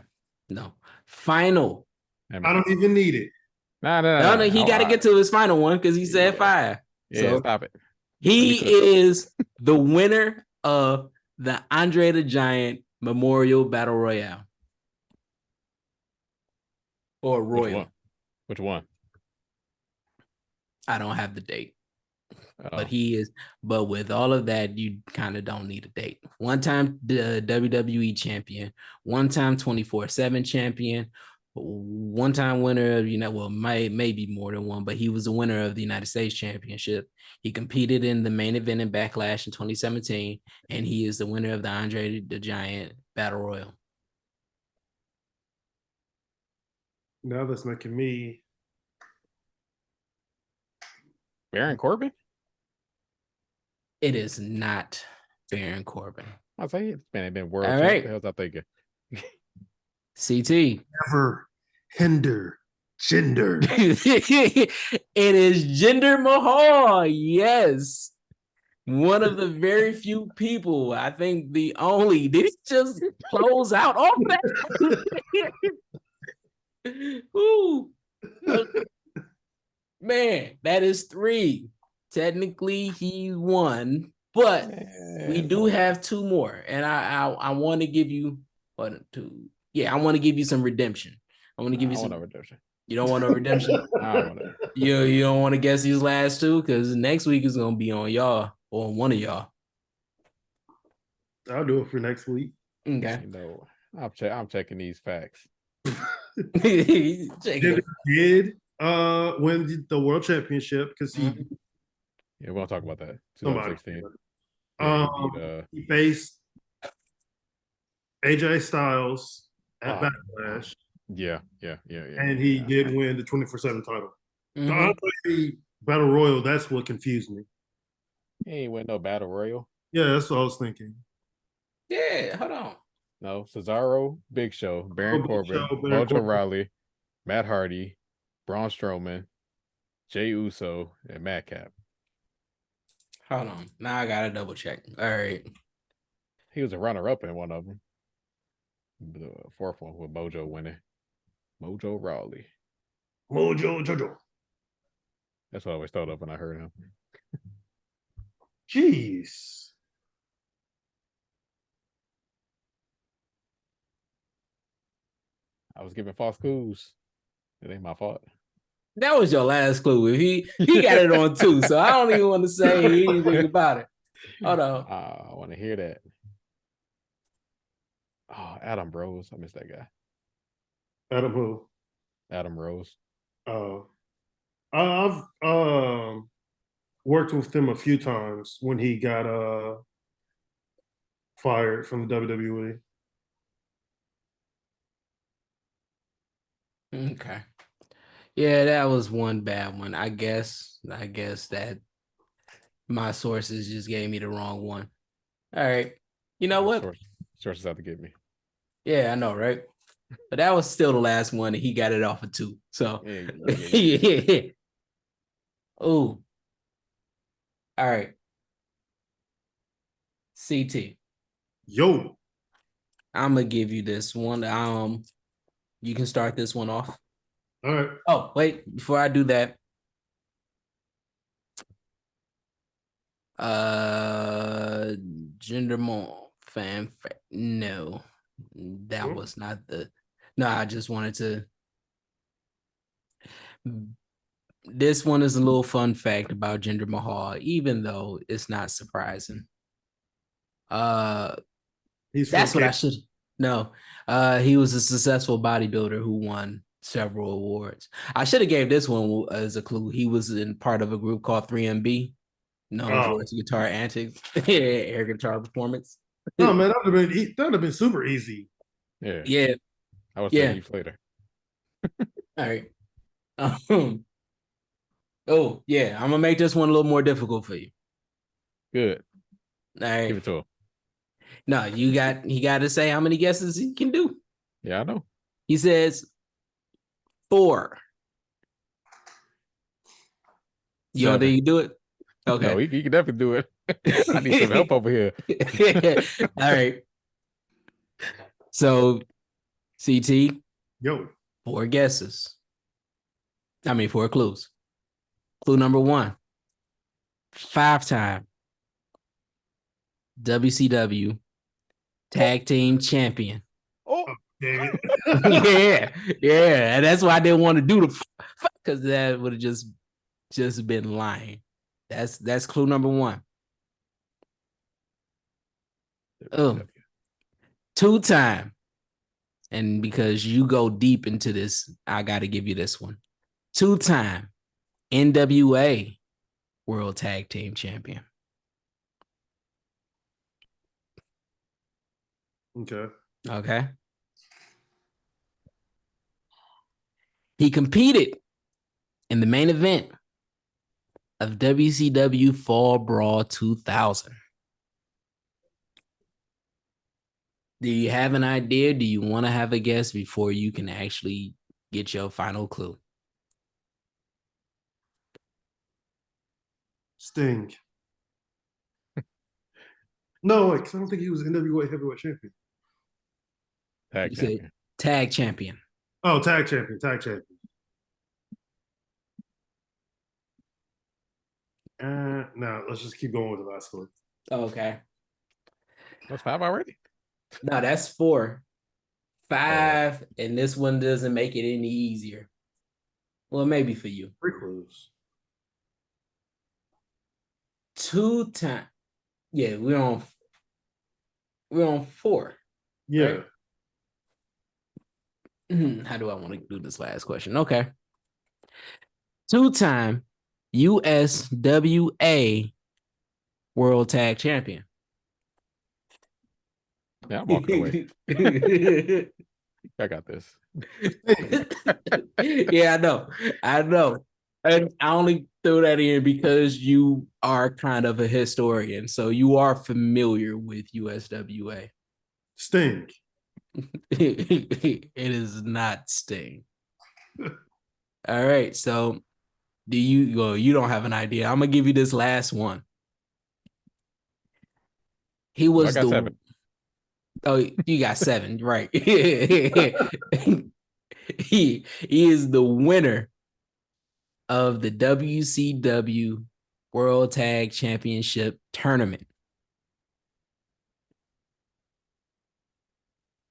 No. Final. I don't even need it. No, he got to get to his final one because he said 5. Yeah, so stop it. He is the winner of the Andre the Giant Memorial Battle Royale. Or Royal. Which one? I don't have the date. But he is, but with all of that, you kind of don't need a date. One time the WWE champion, one time 24/7 champion, one time winner of, maybe more than one, but he was the winner of the United States Championship. He competed in the main event in Backlash in 2017, and he is the winner of the Andre the Giant Battle Royal. Now that's making me Baron Corbin? It is not Baron Corbin. I'll say it. Man, it been world All champ. right. What the hell's I thinking? CT. Never hinder gender. It is Jinder Mahal. Yes. One of the very few people, I think the only, did he just close out all that? Ooh. Man, that is 3. Technically, he won, but we do have 2 more. And I want to give you 1, 2. Yeah, I want to give you some redemption. I want to give you some redemption. You don't want no redemption? I don't want it. You don't want to guess these last 2? Because next week is going to be on y'all or on one of y'all. I'll do it for next week. Okay. I'm checking these facts. Jinder did win the world championship because he. Yeah, we'll talk about that. 2016. He faced AJ Styles at Backlash. Yeah. And he did win the 24/7 title. The Andre Battle Royal, that's what confused me. He ain't win no Battle Royal. Yeah, that's what I was thinking. Yeah, hold on. No, Cesaro, Big Show, Baron Corbin, Mojo Rawley, Matt Hardy, Braun Strowman, Jey Uso, and Madcap. Hold on. Now I gotta double check. All right. He was a runner-up in one of them. The 4th one with Mojo winning. Mojo Rawley. Mojo Jojo. That's what I always thought of when I heard him. Jeez. I was giving false clues. It ain't my fault. That was your last clue. If he got it on 2, so I don't even want to say anything about it. Hold on. I want to hear that. Oh, Adam Rose. I miss that guy. Adam who? Adam Rose. I've worked with him a few times when he got fired from the WWE. Okay. Yeah, that was one bad one. I guess that my sources just gave me the wrong one. All right. You know what? Sources have to get me. Yeah, I know, right? But that was still the last one, and he got it off of 2. So, yeah. Ooh. All right. CT. Yo. I'm gonna give you this one. You can start this one off. All right. Oh, wait, before I do that. Gender fan. No, that was not the. No, I just wanted to. This one is a little fun fact about Jinder Mahal, even though it's not surprising. That's what I should know. He was a successful bodybuilder who won several awards. I should have gave this one as a clue. He was in part of a group called 3MB, known for its guitar antics, air guitar performance. Oh man, that would have been super easy. Yeah. I would say Heath later. All right. Oh yeah, I'm gonna make this one a little more difficult for you. Good. All right. Give it to him. No, he got to say how many guesses he can do. Yeah, I know. He says 4. You don't think you do it? Okay. No, he can definitely do it. I need some help over here. All right. So, CT. Yo. 4 guesses. 4 clues. Clue number 1. 5-time WCW Tag Team Champion. Oh, damn it. yeah. And that's why I didn't want to do the because that would have just been lying. That's clue number 1. Oh, 2-time. And because you go deep into this, I got to give you this one. 2-time NWA World Tag Team Champion. Okay. He competed in the main event of WCW Fall Brawl 2000. Do you have an idea? Do you want to have a guess before you can actually get your final clue? Sting. No, because I don't think he was NWA Heavyweight Champion. Tag champion. Tag champion. Oh, tag champion. No, let's just keep going with the last one. Okay. That's 5 already? No, that's 4. 5, and this one doesn't make it any easier. Well, maybe for you. 3 clues. 2-time. Yeah, we're on 4. Yeah. Right? How do I want to do this last question? Okay. 2-time USWA World Tag Champion. Yeah, I'm walking away. I got this. Yeah, I know. And I only threw that in because you are kind of a historian, so you are familiar with USWA. Sting. It is not Sting. All right, so you don't have an idea. I'm gonna give you this last one. He was I got 7. Oh, you got 7, right? He is the winner of the WCW World Tag Championship Tournament.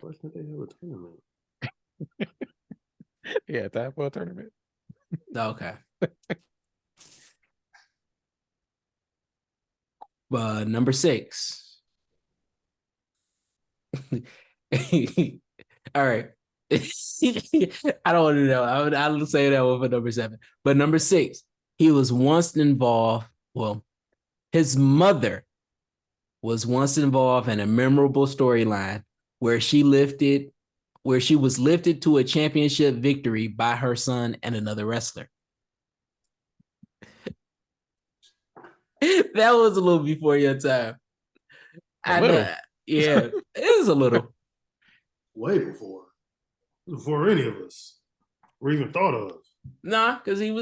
Why didn't they have a tournament? Yeah, tag for a tournament. Okay. Number 6. All right. I don't want to know. I'll say that one for number 7. But number 6, he was once involved. Well, his mother was once involved in a memorable storyline where she was lifted to a championship victory by her son and another wrestler. That was a little before your time. A little. Yeah, it was a little. Way before any of us were even thought of. Nah, because he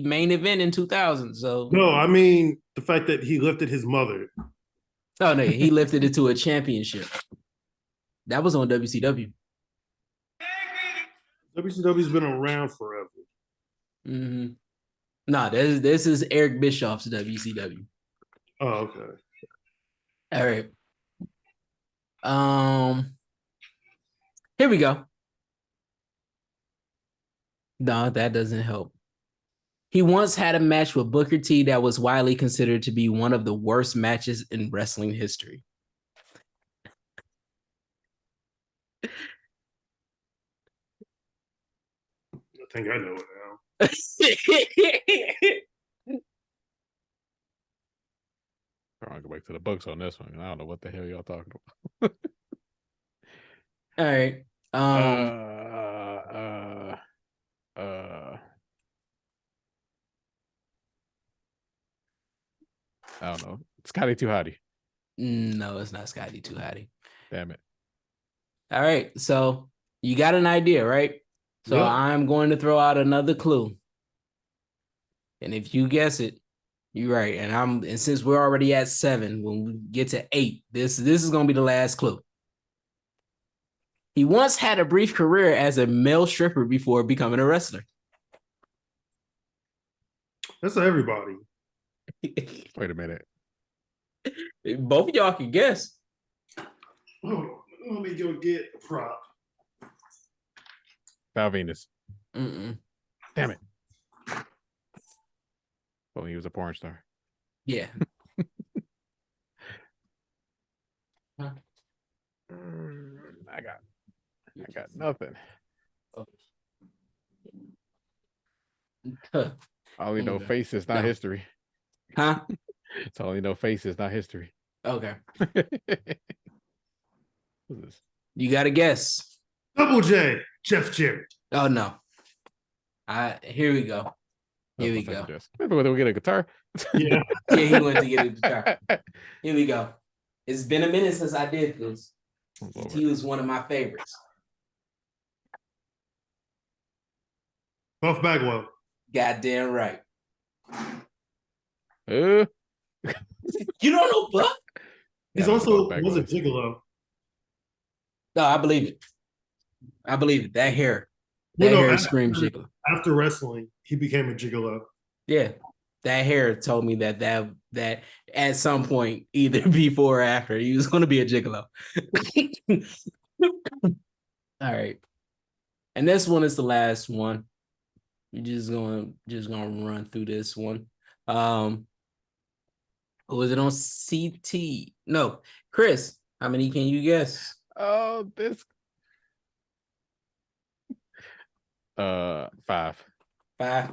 main event in 2000. So no, I mean the fact that he lifted his mother. Oh no, he lifted it to a championship. That was on WCW. WCW's been around forever. Mm-hmm. Nah, this is Eric Bischoff's WCW. Oh, okay. All right. Here we go. No, that doesn't help. He once had a match with Booker T that was widely considered to be one of the worst matches in wrestling history. I think I know it now. I'm gonna go back to the books on this one. I don't know what the hell y'all talking about. All right. I don't know. Scotty Too Hotty. No, it's not Scotty Too Hotty. Damn it. All right. So you got an idea, right? So Yep. I'm going to throw out another clue. And if you guess it, you're right. And since we're already at 7, when we get to 8, this is gonna be the last clue. He once had a brief career as a male stripper before becoming a wrestler. That's everybody. Wait a minute. Both of y'all can guess. Hold on. Let me go get a prop. Val Venus. Mm-mm. Damn it. Well, he was a porn star. Yeah. I got nothing. Huh. I only know face is not history. Huh? It's only know face is not history. Okay. Who's this? You got to guess. Double J, Jeff Jarrett. Oh no. Here we go. Here we go. Remember when we get a guitar? Yeah. Yeah, he went to get a guitar. Here we go. It's been a minute since I did this. He was one of my favorites. Buff Bagwell. Goddamn right. You don't know Buff? He's also was a gigolo. No, I believe it. I believe it. That hair. Hair screams gigolo. After wrestling, he became a gigolo. Yeah. That hair told me that at some point, either before or after, he was going to be a gigolo. All right. And this one is the last one. We're just gonna run through this one. Was it on CT? No, Chris. How many can you guess? Oh, this. 5. 5. I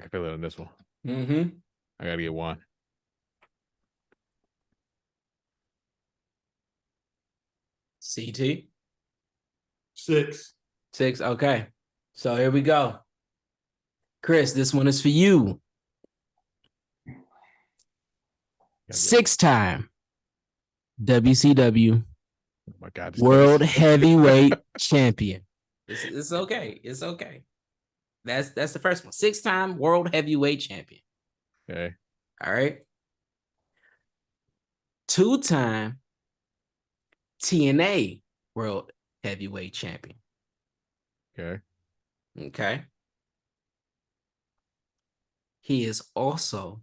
can feel it on this one. Mm-hmm. I gotta get 1. CT. 6. 6. Okay. So here we go. Chris, this one is for you. 6-time WCW World Heavyweight Champion. It's okay. It's okay. That's the first one. 6-time World Heavyweight Champion. Okay. All right. 2-time TNA World Heavyweight Champion. Okay. Okay. He is also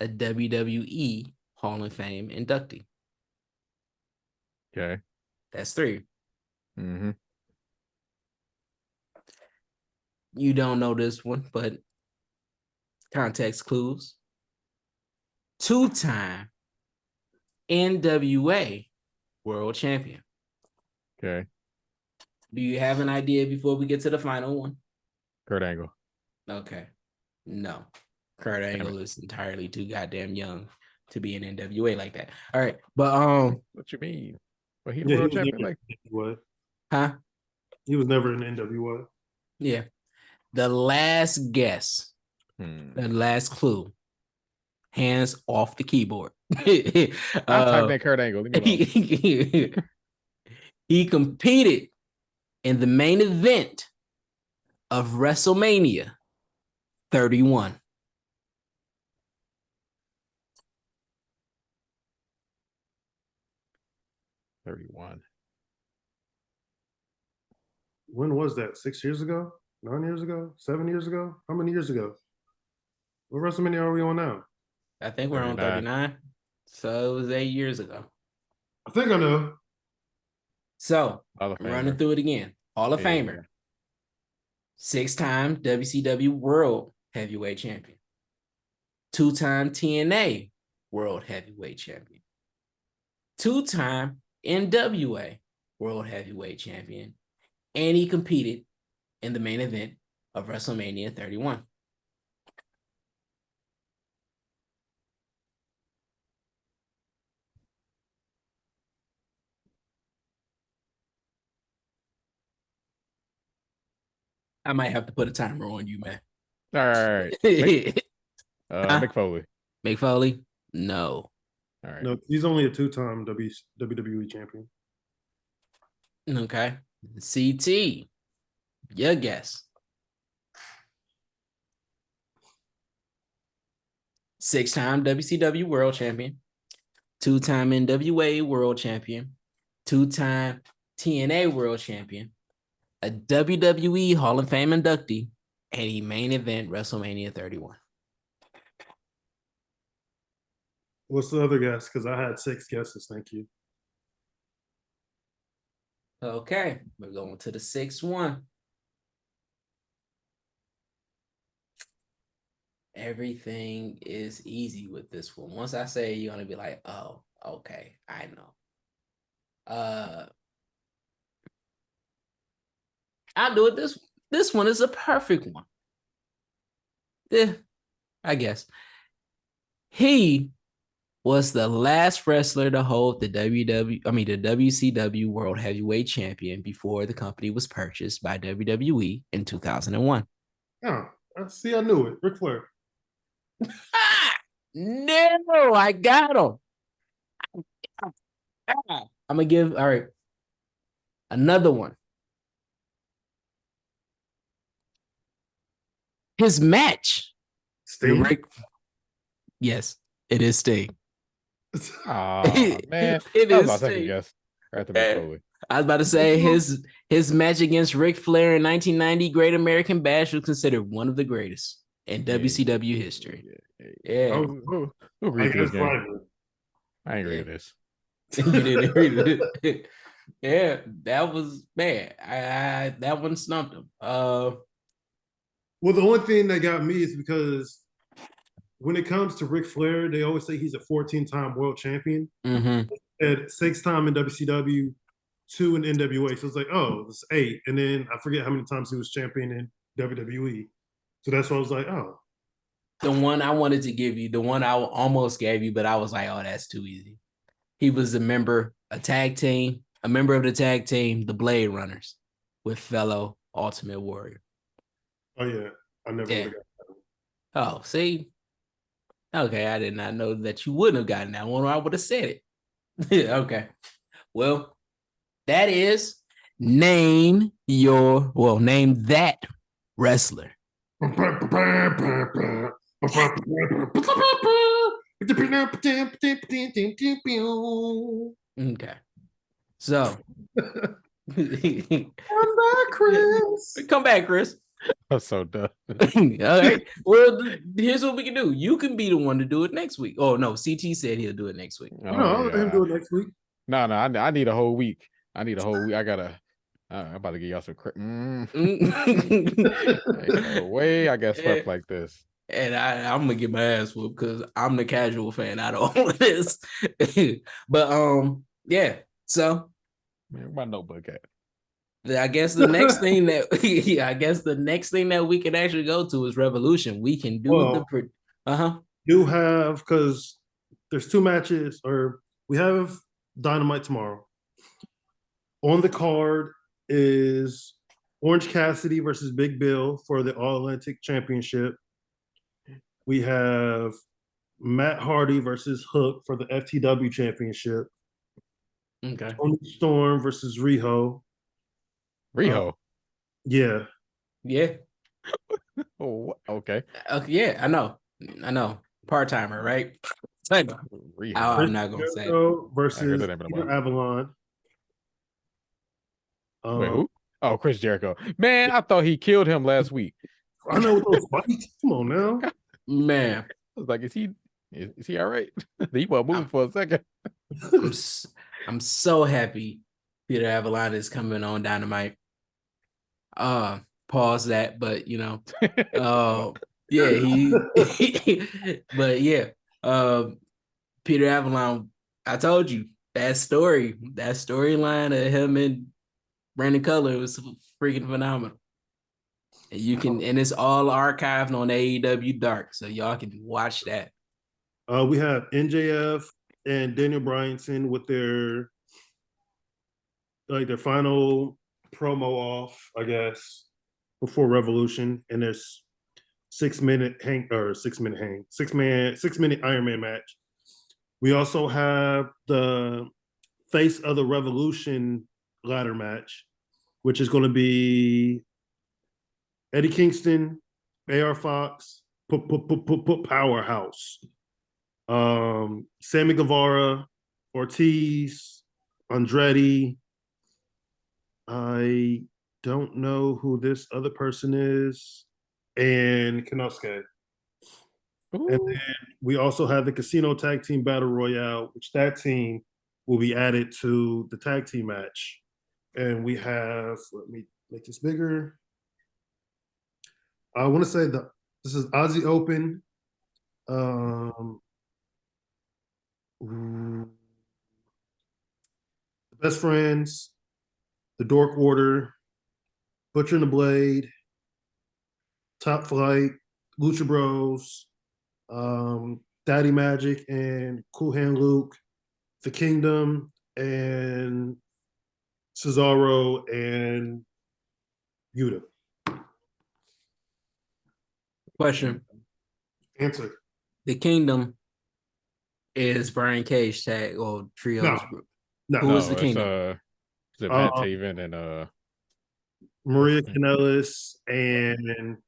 a WWE Hall of Fame inductee. Okay. That's 3. Mm-hmm. You don't know this one, but context clues. 2-time NWA World Champion. Okay. Do you have an idea before we get to the final one? Kurt Angle. Okay. No. Kurt Angle is entirely too goddamn young to be an NWA like that. All right. But what you mean? But he the world champion like what? Huh? He was never an NWA. Yeah. The last guess. The last clue. Hands off the keyboard. I'll type in Kurt Angle. He competed in the main event of WrestleMania 31. When was that? 6 years ago? 9 years ago? 7 years ago? How many years ago? What WrestleMania are we on now? I think we're on 39. So it was 8 years ago. I think I know. So I'm running through it again. Hall of Famer. 6-time WCW World Heavyweight Champion. 2-time TNA World Heavyweight Champion. 2-time NWA World Heavyweight Champion. And he competed in the main event of WrestleMania 31. I might have to put a timer on you, man. All right. Mick Foley. Mick Foley? No. All right. No, he's only a 2-time WWE champion. Okay. CT. Your guess. 6-time WCW World Champion. 2-time NWA World Champion. 2-time TNA World Champion. A WWE Hall of Fame inductee. And he main event WrestleMania 31. What's the other guess? Because I had 6 guesses. Thank you. Okay. We're going to the 6th one. Everything is easy with this one. Once I say, you're gonna be like, oh, okay, I know. I'll do it. This one is a perfect one. Yeah, I guess. He was the last wrestler to hold the WCW World Heavyweight Champion before the company was purchased by WWE in 2001. Oh, see, I knew it. Ric Flair. No, I got him. I'm gonna give another one. His match. Sting? Yes, it is Sting. Oh man, it that is was my second Sting. guess. Right to Mick Foley. I was about to say his match against Ric Flair in 1990 Great American Bash was considered one of the greatest in WCW history. Yeah. Who agreed to this game? I ain't agree to this. You didn't agree to it. Yeah, that was bad. I that one stumped him. Well, the only thing that got me is because when it comes to Ric Flair, they always say he's a 14-time world champion. Mm-hmm. At 6-time in WCW, 2 in NWA. So it's like, oh, it's 8. And then I forget how many times he was champion in WWE. So that's why I was like, oh. The one I wanted to give you, the one I almost gave you, but I was like, oh, that's too easy. He was a member of the tag team, the Blade Runners, with fellow Ultimate Warrior. Oh, yeah. I never would have got that. Oh, see? Okay, I did not know that you wouldn't have gotten that one, or I would have said it. Okay. Well, that is name that wrestler. Okay. So come back, Chris. That's so dumb. All right. Well, here's what we can do. You can be the one to do it next week. Oh no, CT said he'll do it next week. I'll let him do it next week. No, I need a whole week. I gotta I'm about to give y'all some Ain't no way I got swept like this. And I'm gonna get my ass whooped because I'm the casual fan out of all of this. But yeah. So Man, where my notebook at? I guess the next thing that we can actually go to is Revolution. We can do do have, because there's 2 matches, or we have Dynamite tomorrow. On the card is Orange Cassidy versus Big Bill for the All Atlantic Championship. We have Matt Hardy versus Hook for the FTW Championship. Okay. Tony Storm versus Riho. Riho. Yeah. Yeah. Oh, okay. Yeah, I know. Part-timer, right? Riho. I'm not gonna say it. Versus Peter Avalon. Wait, who? Oh, Chris Jericho. Man, I thought he killed him last week. I know those fights. Come on now. Man. I was like, is he all right? He was moving for a second. I'm so happy Peter Avalon is coming on Dynamite. Pause that, but yeah, but yeah, Peter Avalon, I told you that storyline of him and Brandon Cutler was freaking phenomenal. And it's all archived on AEW Dark, so y'all can watch that. We have NJF and Daniel Bryanson with their final promo off, I guess, before Revolution, and there's 6 minute Iron Man match. We also have the Face of the Revolution ladder match, which is going to be Eddie Kingston, AR Fox, Powerhouse, Sammy Guevara, Ortiz, Andretti. I don't know who this other person is, and Kenosuke. And then we also have the Casino Tag Team Battle Royale, which that team will be added to the tag team match. And we have, let me make this bigger. I want to say this is Aussie Open. The Best Friends, the Dork Order, Butcher and the Blade, Top Flight, Lucha Bros, Daddy Magic and Cool Hand Luke, The Kingdom, and Cesaro and Yuta. Question. Answer. The Kingdom is Brian Cage tag or trios group. Who is the Kingdom? Is it Matt Taven and Maria Kanellis and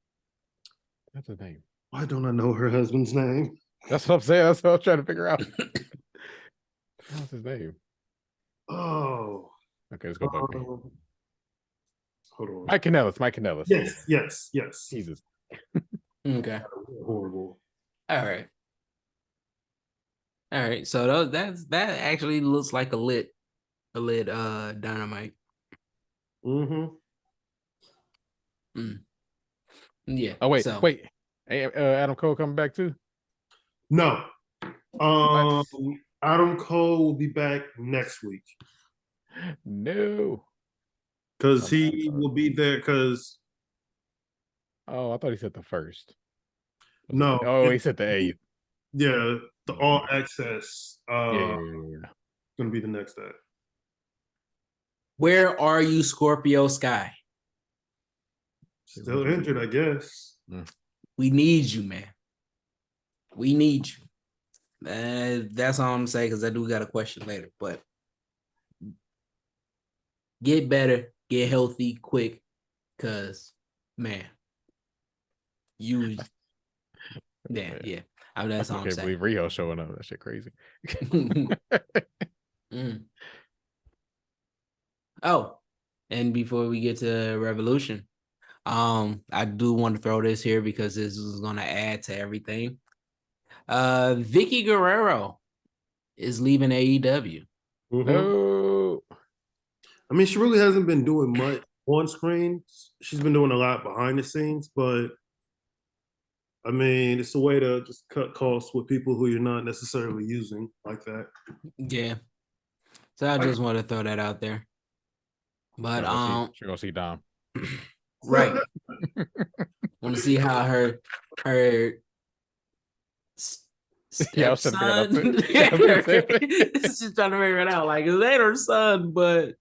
what's her name? Why don't I know her husband's name? That's what I'm saying. That's what I was trying to figure out. What's his name? Oh. Okay, let's go back. Hold on. Mike Kanellis. Yes. Jesus. Okay. Horrible. All right. So that actually looks like a lit Dynamite. Yeah. Oh wait. Adam Cole coming back too? No. Adam Cole will be back next week. No. Because he will be there because. Oh, I thought he said the first. No. Oh, he said the 8th. Yeah, the All Access. Yeah. Gonna be the next day. Where are you, Scorpio Sky? Still injured, I guess. We need you, man. We need you. That's all I'm saying, because I do got a question later. But get better, get healthy, quick, because, man, yeah. That's all I'm saying. I can't believe Rio showing up. That shit crazy. Oh, and before we get to Revolution, I do want to throw this here because this is going to add to everything. Vicky Guerrero is leaving AEW. No. I I mean, she really hasn't been doing much on screen. She's been doing a lot behind the scenes, but I mean, it's a way to just cut costs with people who you're not necessarily using like that. Yeah. So I just want to throw that out there. But she gonna see Dom. Right. Want to see how her Yeah, I was trying to stepson. It's just trying to figure it out. Like, it ain't her son, but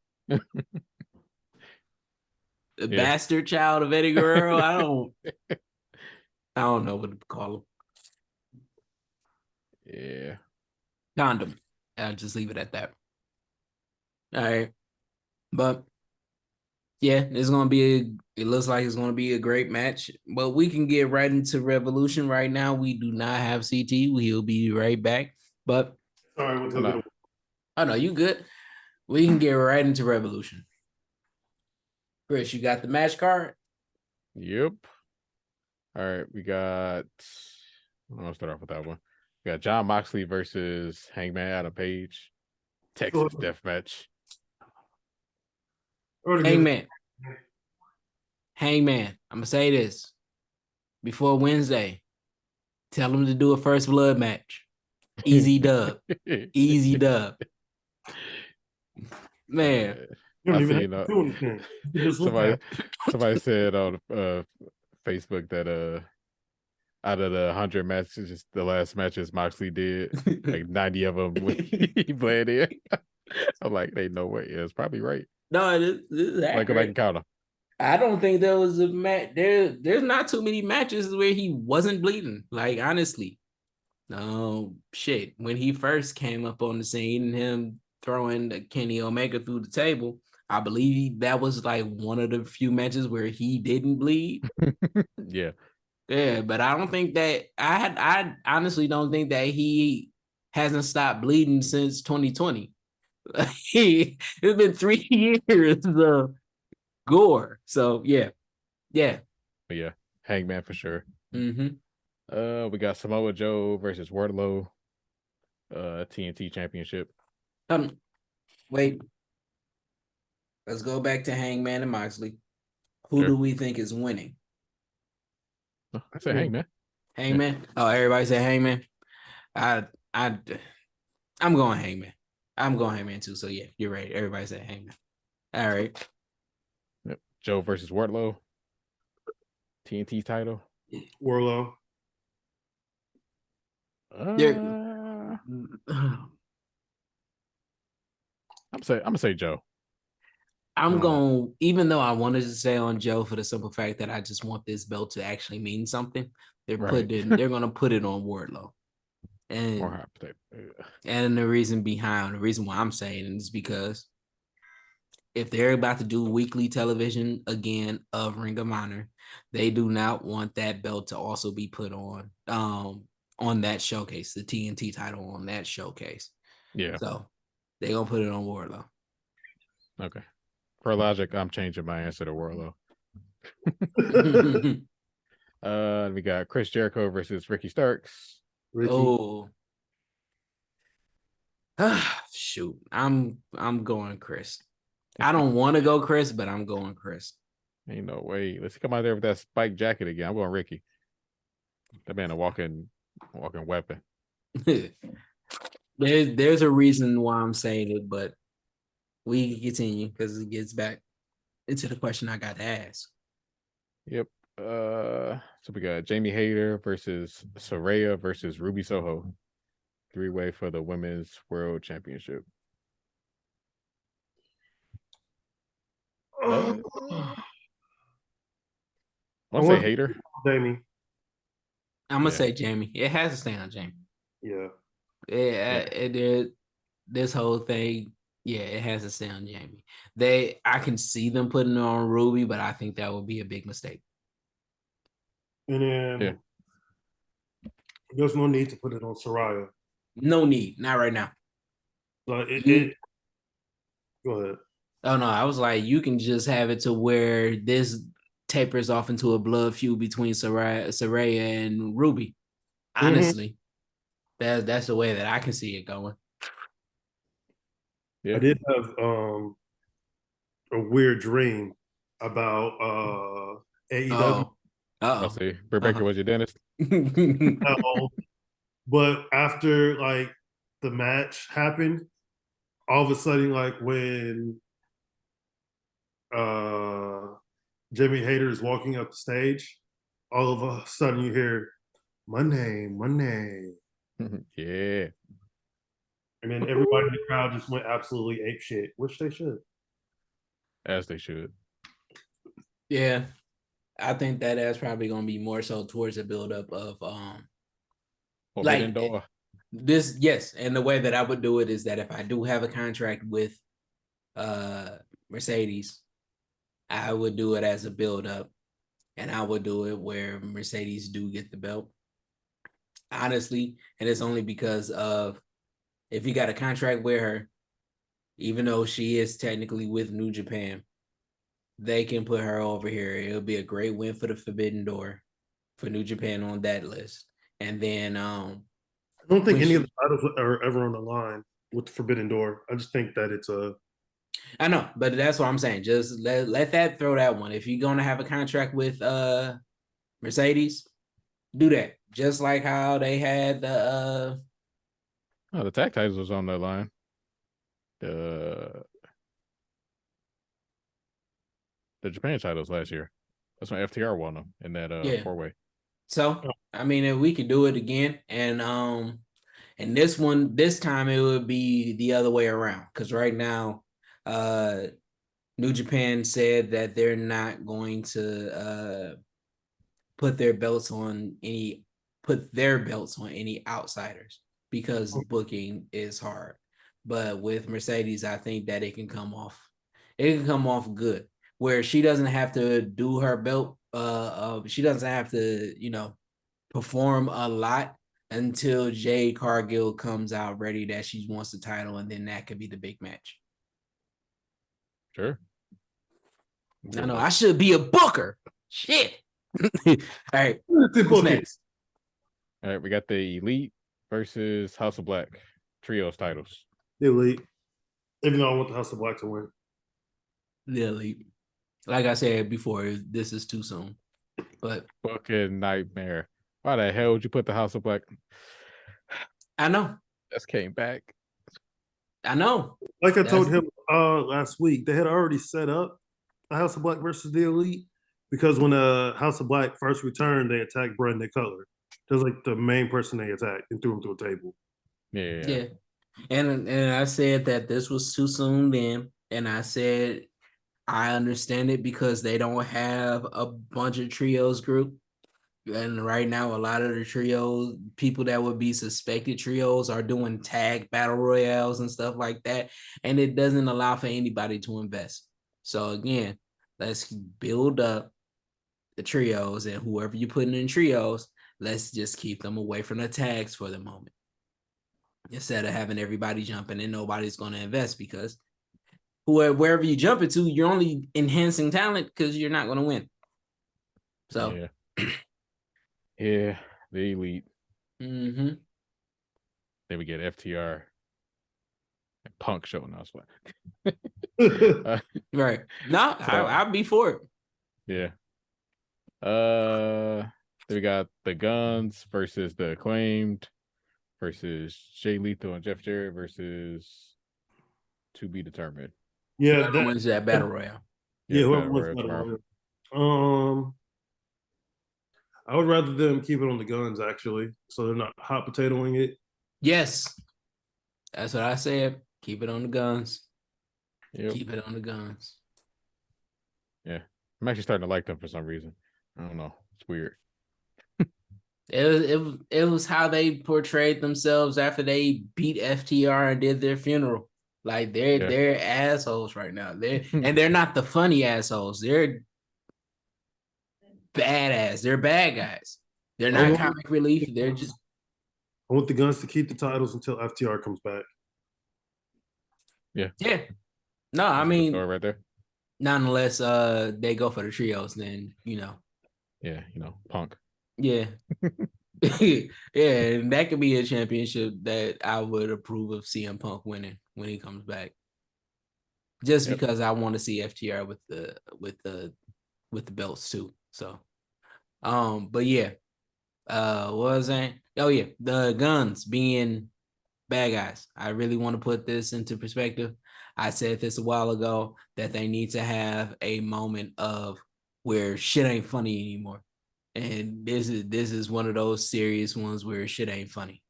the bastard child of Eddie Guerrero. I don't know what to call him. Yeah. Condom. I'll just leave it at that. All right. But yeah, it looks like it's gonna be a great match. But we can get right into Revolution right now. We do not have CT. We'll be right back. But sorry, we'll take it. Oh no, you good. We can get right into Revolution. Chris, you got the match card? Yep. All right, we got. I'm gonna start off with that one. We got Jon Moxley versus Hangman Adam Page, Texas Death Match. Hangman. I'm gonna say this before Wednesday. Tell him to do a first blood match. Easy dub. Easy dub. Man. I see, you know, somebody said on Facebook that out of the 100 matches, the last matches Moxley did, like 90 of them he bled in. I'm like, ain't no way. Yeah, it's probably right. No, this is accurate. Like, go back and count them. I don't think there was a match. There's not too many matches where he wasn't bleeding. Like, honestly. Shit. When he first came up on the scene and him throwing the Kenny Omega through the table, I believe that was like one of the few matches where he didn't bleed. Yeah. Yeah, but I don't think that I honestly don't think that he hasn't stopped bleeding since 2020. It's been 3 years of gore. So yeah. But yeah, Hangman for sure. Mm-hmm. We got Samoa Joe versus Wardlow, TNT Championship. Wait. Let's go back to Hangman and Moxley. Who do we think is winning? I said Hangman. Hangman. Yeah. Oh, everybody said Hangman. I'm going Hangman. I'm going Hangman too. So yeah, you're right. Everybody said Hangman. All right. Yep. Joe versus Wardlow. TNT title. Wardlow. I'm gonna say Joe. I'm going, even though I wanted to say on Joe for the simple fact that I just want this belt to actually mean something. They're gonna put it on Wardlow. And the reason why I'm saying it is because if they're about to do weekly television again of Ring of Honor, they do not want that belt to also be put on that showcase, the TNT title on that showcase. Yeah. So they're gonna put it on Wardlow. Okay. For logic, I'm changing my answer to Wardlow. We got Chris Jericho versus Ricky Starks. Oh. Shoot. I'm going Chris. I don't want to go Chris, but I'm going Chris. Ain't no way. Let's come out there with that spike jacket again. I'm going Ricky. That man a walking weapon. There's a reason why I'm saying it, but we can continue because it gets back into the question I got to ask. Yep. So we got Jamie Hayter versus Saraya versus Ruby Soho. 3-way for the Women's World Championship. I want to say Hayter. Jamie. I'm gonna say Jamie. It has to stay on Jamie. Yeah. This whole thing, it has to stay on Jamie. I can see them putting it on Ruby, but I think that would be a big mistake. And then there's no need to put it on Saraya. No need, not right now. Go ahead. Oh no, I was like, you can just have it to where this tapers off into a blood feud between Saraya and Ruby. Honestly, that's the way that I can see it going. Yeah. I did have a weird dream about AEW. I'll see. Rebecca was your dentist. But after like the match happened, all of a sudden, like when Jimmy Hayter is walking up the stage, all of a sudden you hear Monday, Monday. Yeah. And then everybody in the crowd just went absolutely ape shit, which they should. As they should. Yeah. I think that's probably gonna be more so towards the buildup of Forbidden like Door. this, yes. And the way that I would do it is that if I do have a contract with Mercedes, I would do it as a buildup, and I would do it where Mercedes do get the belt. Honestly, and it's only because of if you got a contract with her, even though she is technically with New Japan, they can put her over here. It'll be a great win for the Forbidden Door for New Japan on that list. And then I don't think any of the titles are ever on the line with the Forbidden Door. I just think that it's a I know, but that's what I'm saying. Just let that throw that one. If you're gonna have a contract with Mercedes, do that. Just like how they had the the tag titles was on their line. The Japan titles last year. That's when FTR won them in that 4-way. So I mean, if we could do it again, and this time it would be the other way around, because right now, New Japan said that they're not going to put their belts on any outsiders because booking is hard. But with Mercedes, I think that it can come off good, where she doesn't have to do her belt. She doesn't have to, perform a lot until Jade Cargill comes out ready that she wants the title, and then that could be the big match. Sure. No, I should be a booker. Shit. All right. What's next? All right, we got the Elite versus House of Black trios titles. The Elite. Even though I want the House of Black to win. The Elite. Like I said before, this is too soon. But fucking nightmare. Why the hell would you put the House of Black? I know. Just came back. I know. Like I told him last week, they had already set up the House of Black versus the Elite because when the House of Black first returned, they attacked Brandon Cutler. That was like the main person they attacked and threw him through a table. Yeah. And I said that this was too soon then. And I said I understand it because they don't have a bunch of trios group. And right now, a lot of the trios, people that would be suspected trios are doing tag battle royales and stuff like that. And it doesn't allow for anybody to invest. So again, let's build up the trios, and whoever you put in trios, let's just keep them away from the tags for the moment. Instead of having everybody jumping and nobody's going to invest, because wherever you jump into, you're only enhancing talent because you're not going to win. So yeah, the Elite. Mm-hmm. Then we get FTR and Punk showing us what. Right. No, so, I'll be for it. Yeah. Then we got the Guns versus the Acclaimed versus Jay Lethal and Jeff Jarrett versus to be determined. Yeah, that wins that battle royale. Yeah, whoever wins battle royale. I would rather them keep it on the Guns, actually, so they're not hot potatoing it. Yes, that's what I said. Keep it on the Guns. Yep. Keep it on the Guns. Yeah, I'm actually starting to like them for some reason. I don't know. It's weird. It was how they portrayed themselves after they beat FTR and did their funeral. Like they're assholes right now. They're not the funny assholes. They're badass. They're bad guys. They're not comic relief. They're just. I want the Guns to keep the titles until FTR comes back. Yeah. Yeah. No, I mean, right there. Not unless they go for the trios, then Yeah, Punk. Yeah. Yeah, and that could be a championship that I would approve of CM Punk winning when he comes back. just because I want to see FTR with the belts too. So, but yeah, what was that? Oh yeah, the Guns being bad guys. I really want to put this into perspective. I said this a while ago that they need to have a moment of where shit ain't funny anymore. And this is one of those serious ones where shit ain't funny.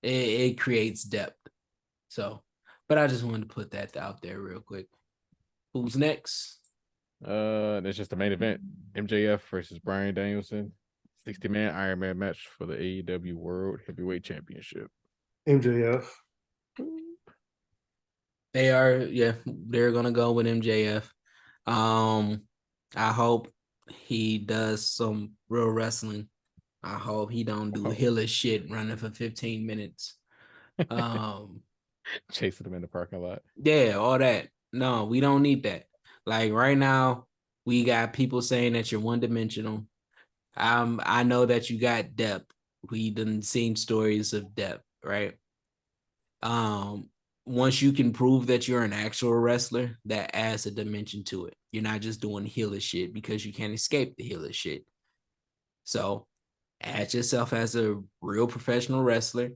It creates depth. So, but I just wanted to put that out there real quick. Who's next? That's just the main event. MJF versus Bryan Danielson. 60-man Iron Man match for the AEW World Heavyweight Championship. MJF. They're gonna go with MJF. I hope he does some real wrestling. I hope he don't do hillish shit running for 15 minutes. Chasing them in the parking lot. Yeah, all that. No, we don't need that. Like right now, we got people saying that you're one-dimensional. I know that you got depth. We done seen stories of depth, right? Once you can prove that you're an actual wrestler, that adds a dimension to it. You're not just doing heelish shit because you can't escape the heelish shit. So add yourself as a real professional wrestler,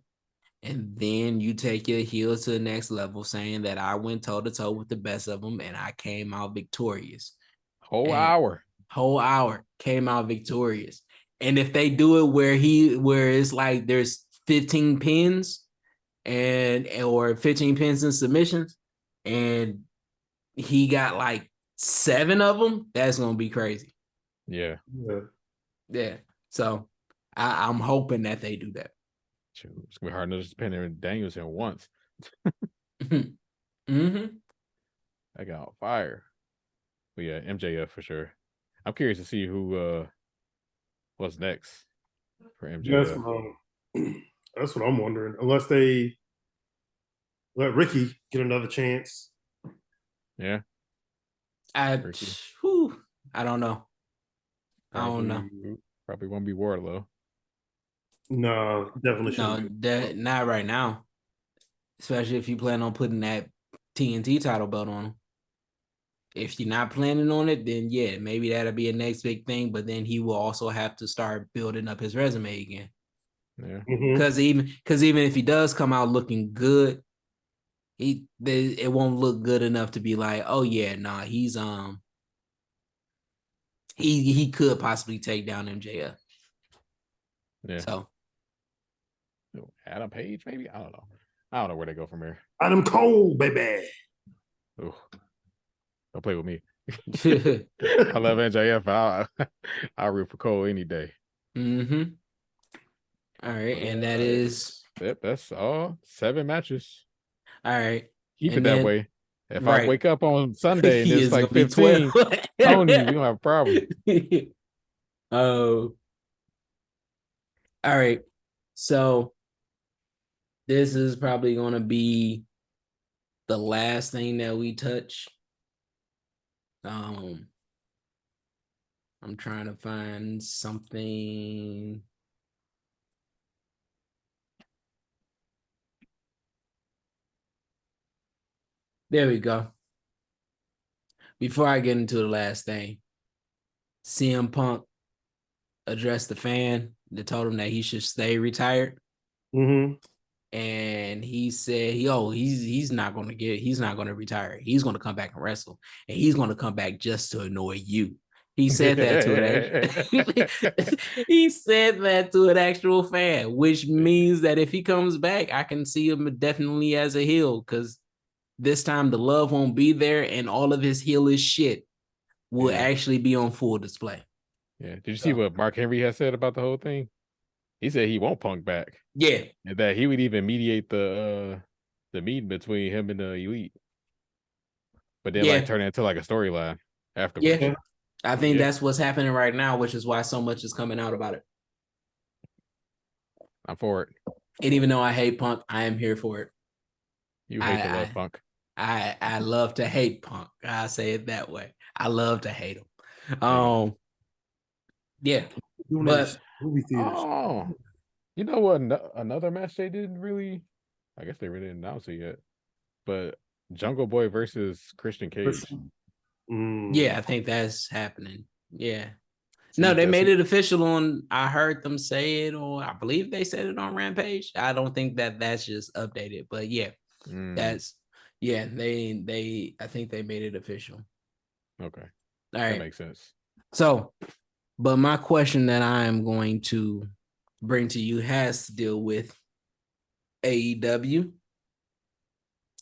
and then you take your heel to the next level, saying that I went toe to toe with the best of them and I came out victorious. Whole hour came out victorious. And if they do it where it's like there's 15 pins or 15 pins and submissions, and he got like 7 of them, that's gonna be crazy. Yeah. So I'm hoping that they do that. It's gonna be hard enough to pin Danielson once. Mm-hmm. I got on fire. But yeah, MJF for sure. I'm curious to see who what's next for MJF. That's what I'm wondering. Unless they let Ricky get another chance. Yeah. I don't know. I don't know. Probably won't be Wardlow. No, definitely shouldn't. No, not right now. Especially if you plan on putting that TNT title belt on him. If you're not planning on it, then yeah, maybe that'll be a next big thing. But then he will also have to start building up his resume again. Yeah. Because even if he does come out looking good, it won't look good enough to be like, oh yeah, nah, he's he could possibly take down MJF. Yeah. So Adam Page, maybe? I don't know. I don't know where they go from here. Adam Cole, baby. Ooh. Don't play with me. I love MJF. I'll root for Cole any day. Mm-hmm. All right, and that is that's all 7 matches. All right. Keep it that way. If I wake up on Sunday and it's like 15, Tony, we don't have a problem. Oh. All right. So this is probably going to be the last thing that we touch. I'm trying to find something. There we go. Before I get into the last thing, CM Punk addressed the fan that told him that he should stay retired. Mm-hmm. And he said, he's not going to retire. He's going to come back and wrestle. And he's going to come back just to annoy you. He said that to he said that to an actual fan, which means that if he comes back, I can see him definitely as a heel, because this time the love won't be there and all of his heelish shit will actually be on full display. Yeah. Did you see what Mark Henry has said about the whole thing? He said he won't Punk back. Yeah. And that he would even mediate the meeting between him and the Elite. But then like turn it into like a storyline afterwards. Yeah. I think that's what's happening right now, which is why so much is coming out about it. I'm for it. And even though I hate Punk, I am here for it. You hate to love Punk. I love to hate Punk. I say it that way. I love to hate him. Yeah. But movie theaters. You know what? Another match they didn't really. I guess they really didn't announce it yet. But Jungle Boy versus Christian Cage. Yeah, I think that's happening. Yeah. See, No, they made it official on. I heard them say it, or I believe they said it on Rampage. I don't think that's just updated, but yeah, that's They I think they made it official. Okay, all right, that makes sense. So, but my question that I am going to bring to you has to deal with AEW.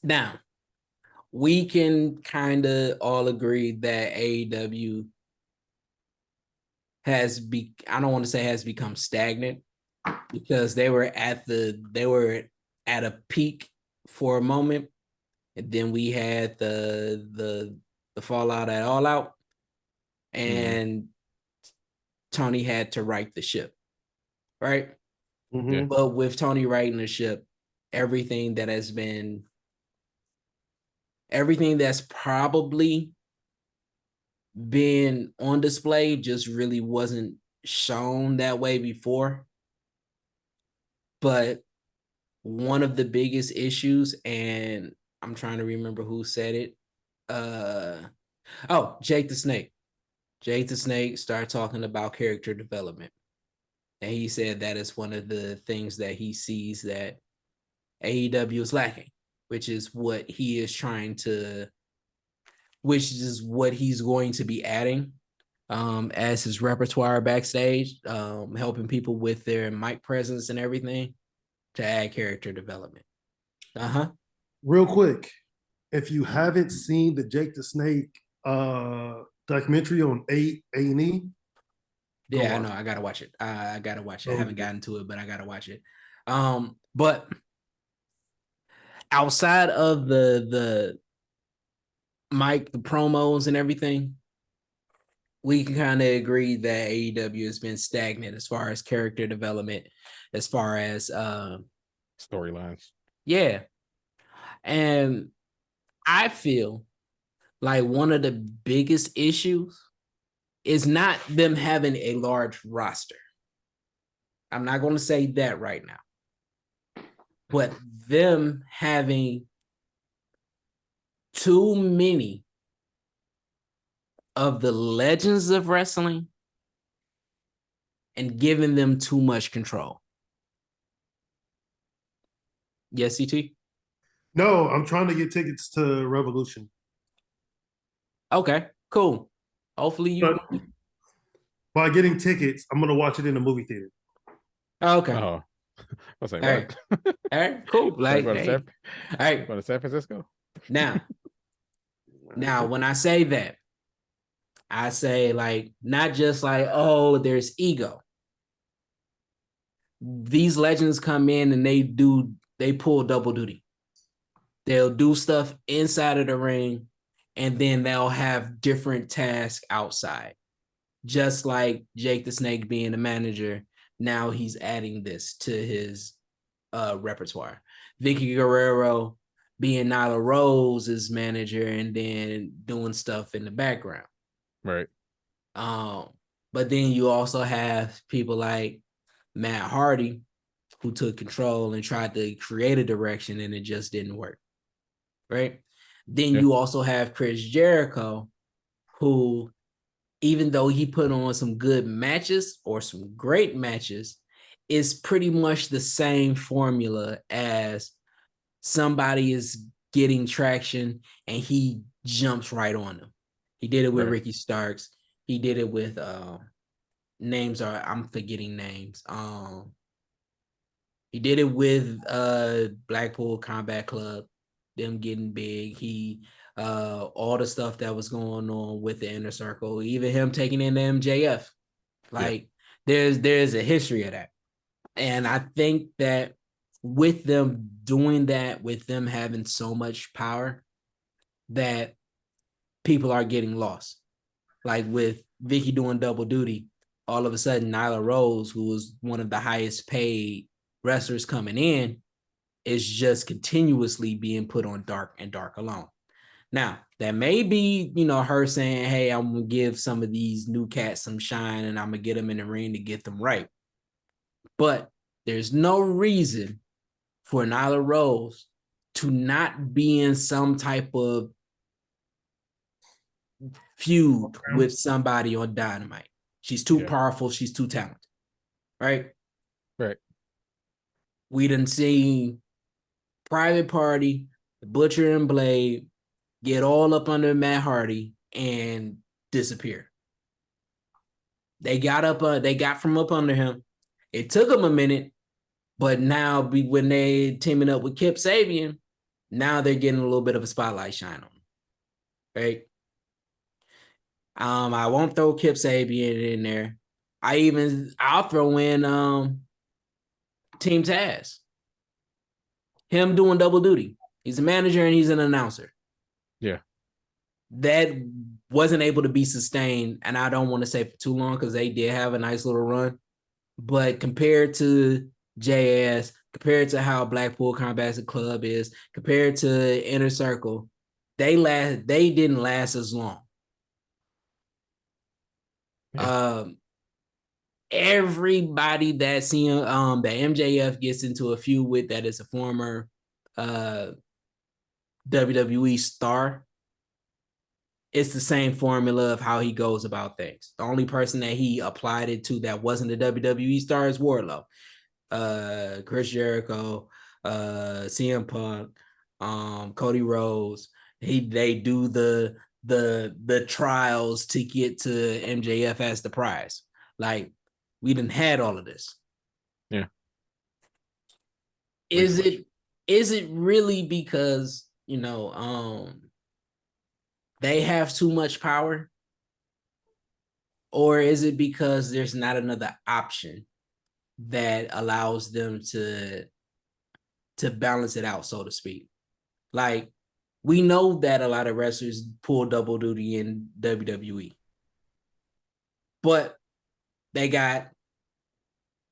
Now, we can kind of all agree that AEW I don't want to say has become stagnant, because they were at a peak for a moment, and then we had the fallout at All Out, and Tony had to right the ship, right? Yeah. But with Tony righting the ship, everything that's probably been on display just really wasn't shown that way before. But one of the biggest issues, and I'm trying to remember who said it. Jake the Snake. Jake the Snake started talking about character development. And he said that is one of the things that he sees that AEW is lacking, which is what he's going to be adding as his repertoire backstage, helping people with their mic presence and everything to add character development. Real quick, if you haven't seen the Jake the Snake documentary on A&E, yeah, I know. I gotta watch it. I gotta watch it. I haven't gotten to it, but I gotta watch it. But outside of the mic, the promos and everything, we can kind of agree that AEW has been stagnant as far as character development, as far as storylines. Yeah. And I feel like one of the biggest issues is not them having a large roster. I'm not going to say that right now, but them having too many of the legends of wrestling and giving them too much control. Yes, CT? No, I'm trying to get tickets to Revolution. Okay, cool. Hopefully you. But by getting tickets, I'm gonna watch it in the movie theater. Okay. Oh, I was like, all what? Right. All right, cool. Like, all right. Going to San Francisco? Now, when I say that, I say like not just like, oh, there's ego. These legends come in and they pull double duty. They'll do stuff inside of the ring, and then they'll have different tasks outside. Just like Jake the Snake being the manager, now he's adding this to his repertoire. Vicky Guerrero being Nyla Rose's manager and then doing stuff in the background. Right. But then you also have people like Matt Hardy, who took control and tried to create a direction, and it just didn't work. Right. Then you also have Chris Jericho, who, even though he put on some good matches or some great matches, is pretty much the same formula as somebody is getting traction and he jumps right on them. He did it with Ricky Starks. He did it with I'm forgetting names. He did it with Blackpool Combat Club, them getting big. He all the stuff that was going on with the inner circle, even him taking in the MJF. Like there's a history of that. And I think that with them doing that, with them having so much power, that people are getting lost. Like with Vicky doing double duty, all of a sudden Nyla Rose, who was one of the highest paid wrestlers coming in, is just continuously being put on dark and dark alone. Now, that may be, her saying, hey, I'm going to give some of these new cats some shine and I'm going to get them in the ring to get them right. But there's no reason for Nyla Rose to not be in some type of feud with somebody on Dynamite. She's too powerful. She's too talented. Right? Right. We done seen Private Party, Butcher and Blade get all up under Matt Hardy and disappear. They got from up under him. It took them a minute, but now when they teaming up with Kip Sabian, now they're getting a little bit of a spotlight shine on them. Right? I won't throw Kip Sabian in there. I'll throw in Team Taz. Him doing double duty. He's a manager and he's an announcer. Yeah. That wasn't able to be sustained, and I don't want to say for too long because they did have a nice little run. But compared to JS, compared to how Blackpool Combat Club is, compared to Inner Circle, they didn't last as long. Yeah. Everybody that MJF gets into a feud with that is a former WWE star, it's the same formula of how he goes about things. The only person that he applied it to that wasn't a WWE star is Wardlow. Chris Jericho, CM Punk, Cody Rhodes. They do the trials to get to MJF as the prize. Like, we done had all of this. Yeah. Is it really because, they have too much power? Or is it because there's not another option that allows them to balance it out, so to speak? Like, we know that a lot of wrestlers pull double duty in WWE, but they got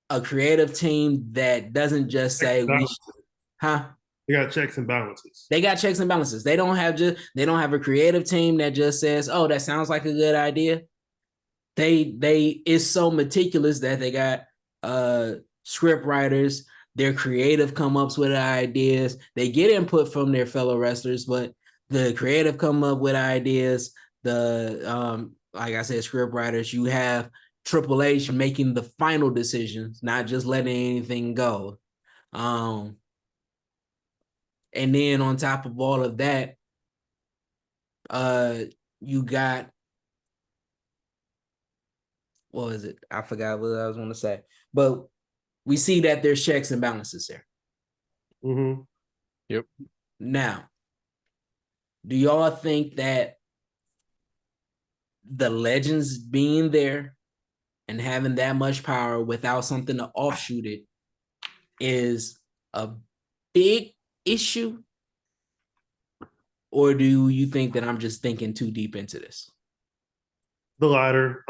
a creative team that doesn't just say They got checks and balances. They got checks and balances. They don't have a creative team that just says, "Oh, that sounds like a good idea." They it's so meticulous that they got script writers, their creative come ups with ideas. They get input from their fellow wrestlers, but the creative come up with ideas. The like I said, script writers. You have Triple H making the final decisions, not just letting anything go. And then on top of all of that, you got, what was it? I forgot what I was going to say. But we see that there's checks and balances there. Mm-hmm. Yep. Now, do y'all think that the legends being there and having that much power without something to offshoot it is a big issue? Or do you think that I'm just thinking too deep into this? The latter.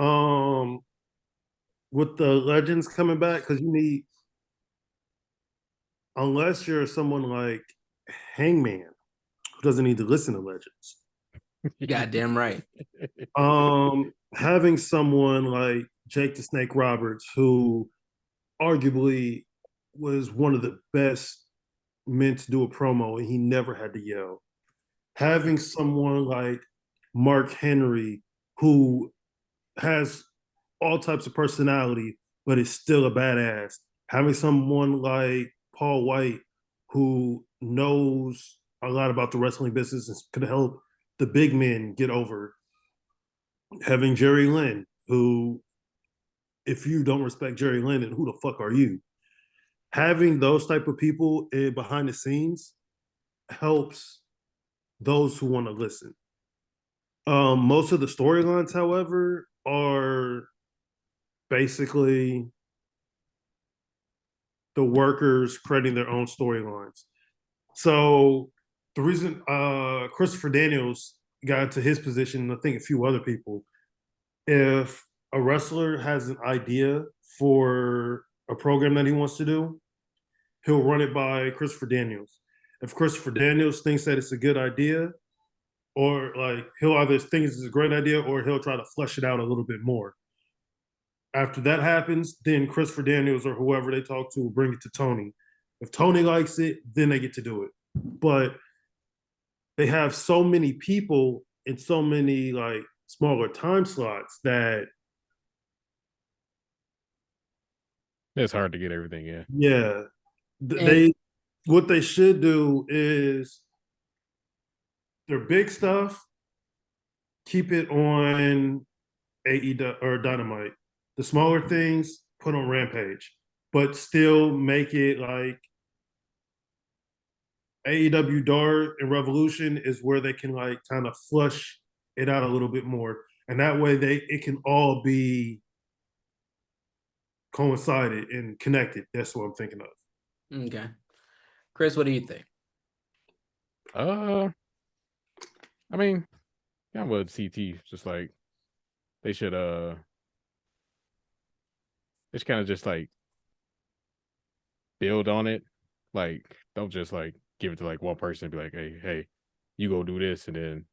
With the legends coming back, because you need, unless you're someone like Hangman, who doesn't need to listen to legends. Goddamn right. Having someone like Jake the Snake Roberts, who arguably was one of the best men to do a promo, and he never had to yell. Having someone like Mark Henry, who has all types of personality, but is still a badass. Having someone like Paul White, who knows a lot about the wrestling business and could help the big men get over. Having Jerry Lynn, who, if you don't respect Jerry Lynn, then who the fuck are you? Having those type of people behind the scenes helps those who want to listen. Most of the storylines, however, are basically the workers creating their own storylines. So the reason Christopher Daniels got into his position, and I think a few other people, if a wrestler has an idea for a program that he wants to do, he'll run it by Christopher Daniels. If Christopher Daniels thinks that it's a good idea, or like he'll either think it's a great idea or he'll try to flesh it out a little bit more. After that happens, then Christopher Daniels or whoever they talk to will bring it to Tony. If Tony likes it, then they get to do it. but they have so many people in so many like smaller time slots that It's hard to get everything in. yeah, And they what they should do is their big stuff, keep it on AEW or Dynamite. The smaller things put on Rampage, but still make it like AEW Dark and Revolution is where they can like kind of flush it out a little bit more, and that way it can all be coincided and connected. That's what I'm thinking of. okay, Chris, what do you think? I mean, I'm with CT. Just like they should kind of just like build on it. Like, don't just like give it to like one person and be like, hey, you go do this, and then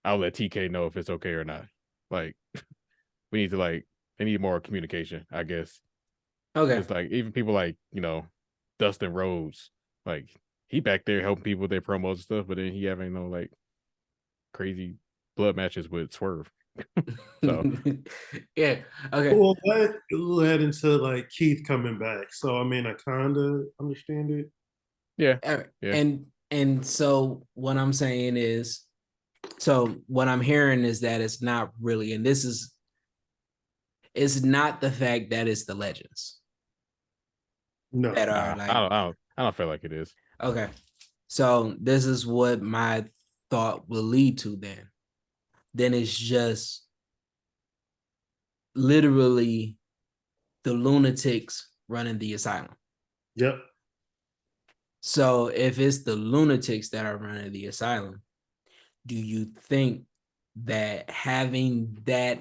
I'll let TK know if it's okay or not. Like, we need to like they need more communication, I guess. Okay, It's like even people like, Dustin Rhodes, like he back there helping people with their promos and stuff, but then he having no like crazy blood matches with Swerve. So yeah, okay, Well, that led into like Keith coming back, so I mean, I kind of understand it. yeah, all right. yeah. And so what I'm saying is, so what I'm hearing is that it's not really, and this is, it's not the fact that it's the legends No, that are Nah, I like, don't, I don't, I don't feel like it is. okay, so this is what my thought will lead to then it's just literally the lunatics running the asylum. yep, So if it's the lunatics that are running the asylum, do you think that having that,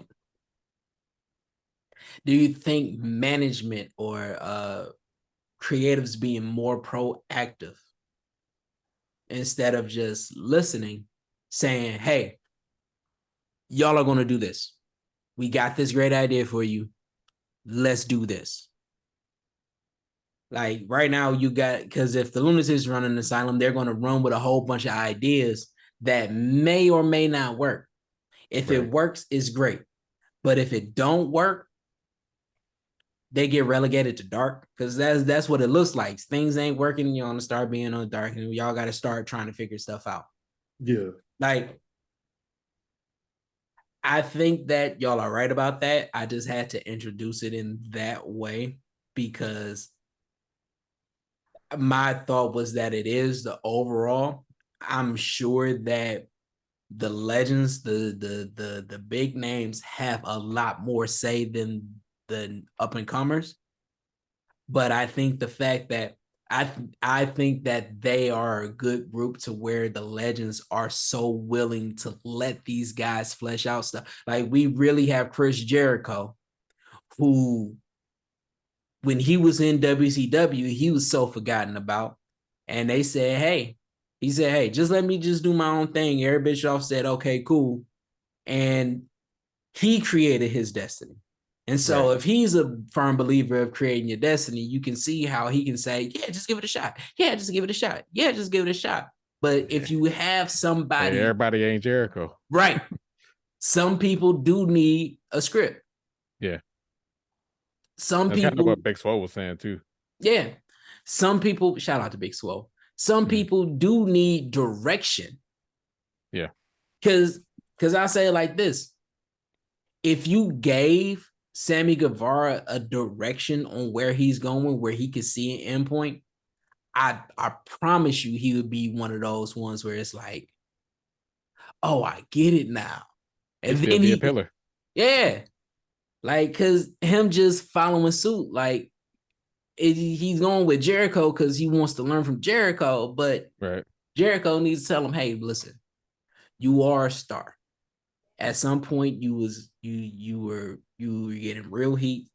do you think management or creatives being more proactive instead of just listening, saying, hey, y'all are going to do this. We got this great idea for you. Let's do this. Like right now, you got, because if the lunatics run an asylum, they're going to run with a whole bunch of ideas that may or may not work. If it Right. works, it's great. But if it don't work, they get relegated to dark, because that's what it looks like. Things ain't working, you're gonna start being on dark, and y'all got to start trying to figure stuff out. yeah, Like, I think that y'all are right about that. I just had to introduce it in that way because my thought was that it is the overall. I'm sure that the legends, the big names have a lot more say than the up and comers. But I think the fact that I think that they are a good group to where the legends are so willing to let these guys flesh out stuff. Like we really have Chris Jericho, who when he was in WCW, he was so forgotten about. And they said, hey, he said, hey, just let me just do my own thing. Eric Bischoff said, okay, cool. And he created his destiny. And so Right. if he's a firm believer of creating your destiny, you can see how he can say, yeah, just give it a shot. Yeah, just give it a shot. Yeah, just give it a shot. But if you have Hey, somebody, everybody ain't Jericho. right, some people do need a script. Yeah. Some That's kind of people, what Big Swole was saying too. yeah, some people, shout out to Big Swole. Some people do need direction. Yeah. Because I say it like this. If you gave Sammy Guevara a direction on where he's going, where he could see an endpoint, I promise you he would be one of those ones where it's like, oh, I get it now. He'd And still then be a pillar. yeah, like, because him just following suit, like, he's going with Jericho because he wants to learn from Jericho, but Right. Jericho needs to tell him, hey, listen, you are a star. At some point, you were getting real heat.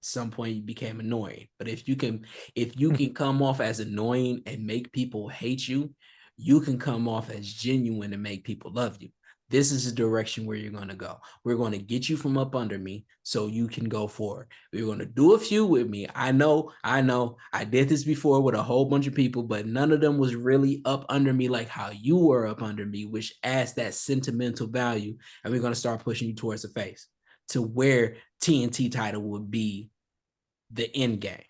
Some point you became annoying. But if you can come off as annoying and make people hate you, you can come off as genuine and make people love you. this is the direction where you're going to go. We're going to get you from up under me so you can go forward. We're going to do a few with me. I know. I did this before with a whole bunch of people, but none of them was really up under me like how you were up under me, which adds that sentimental value. And we're going to start pushing you towards the face to where TNT title would be the end game.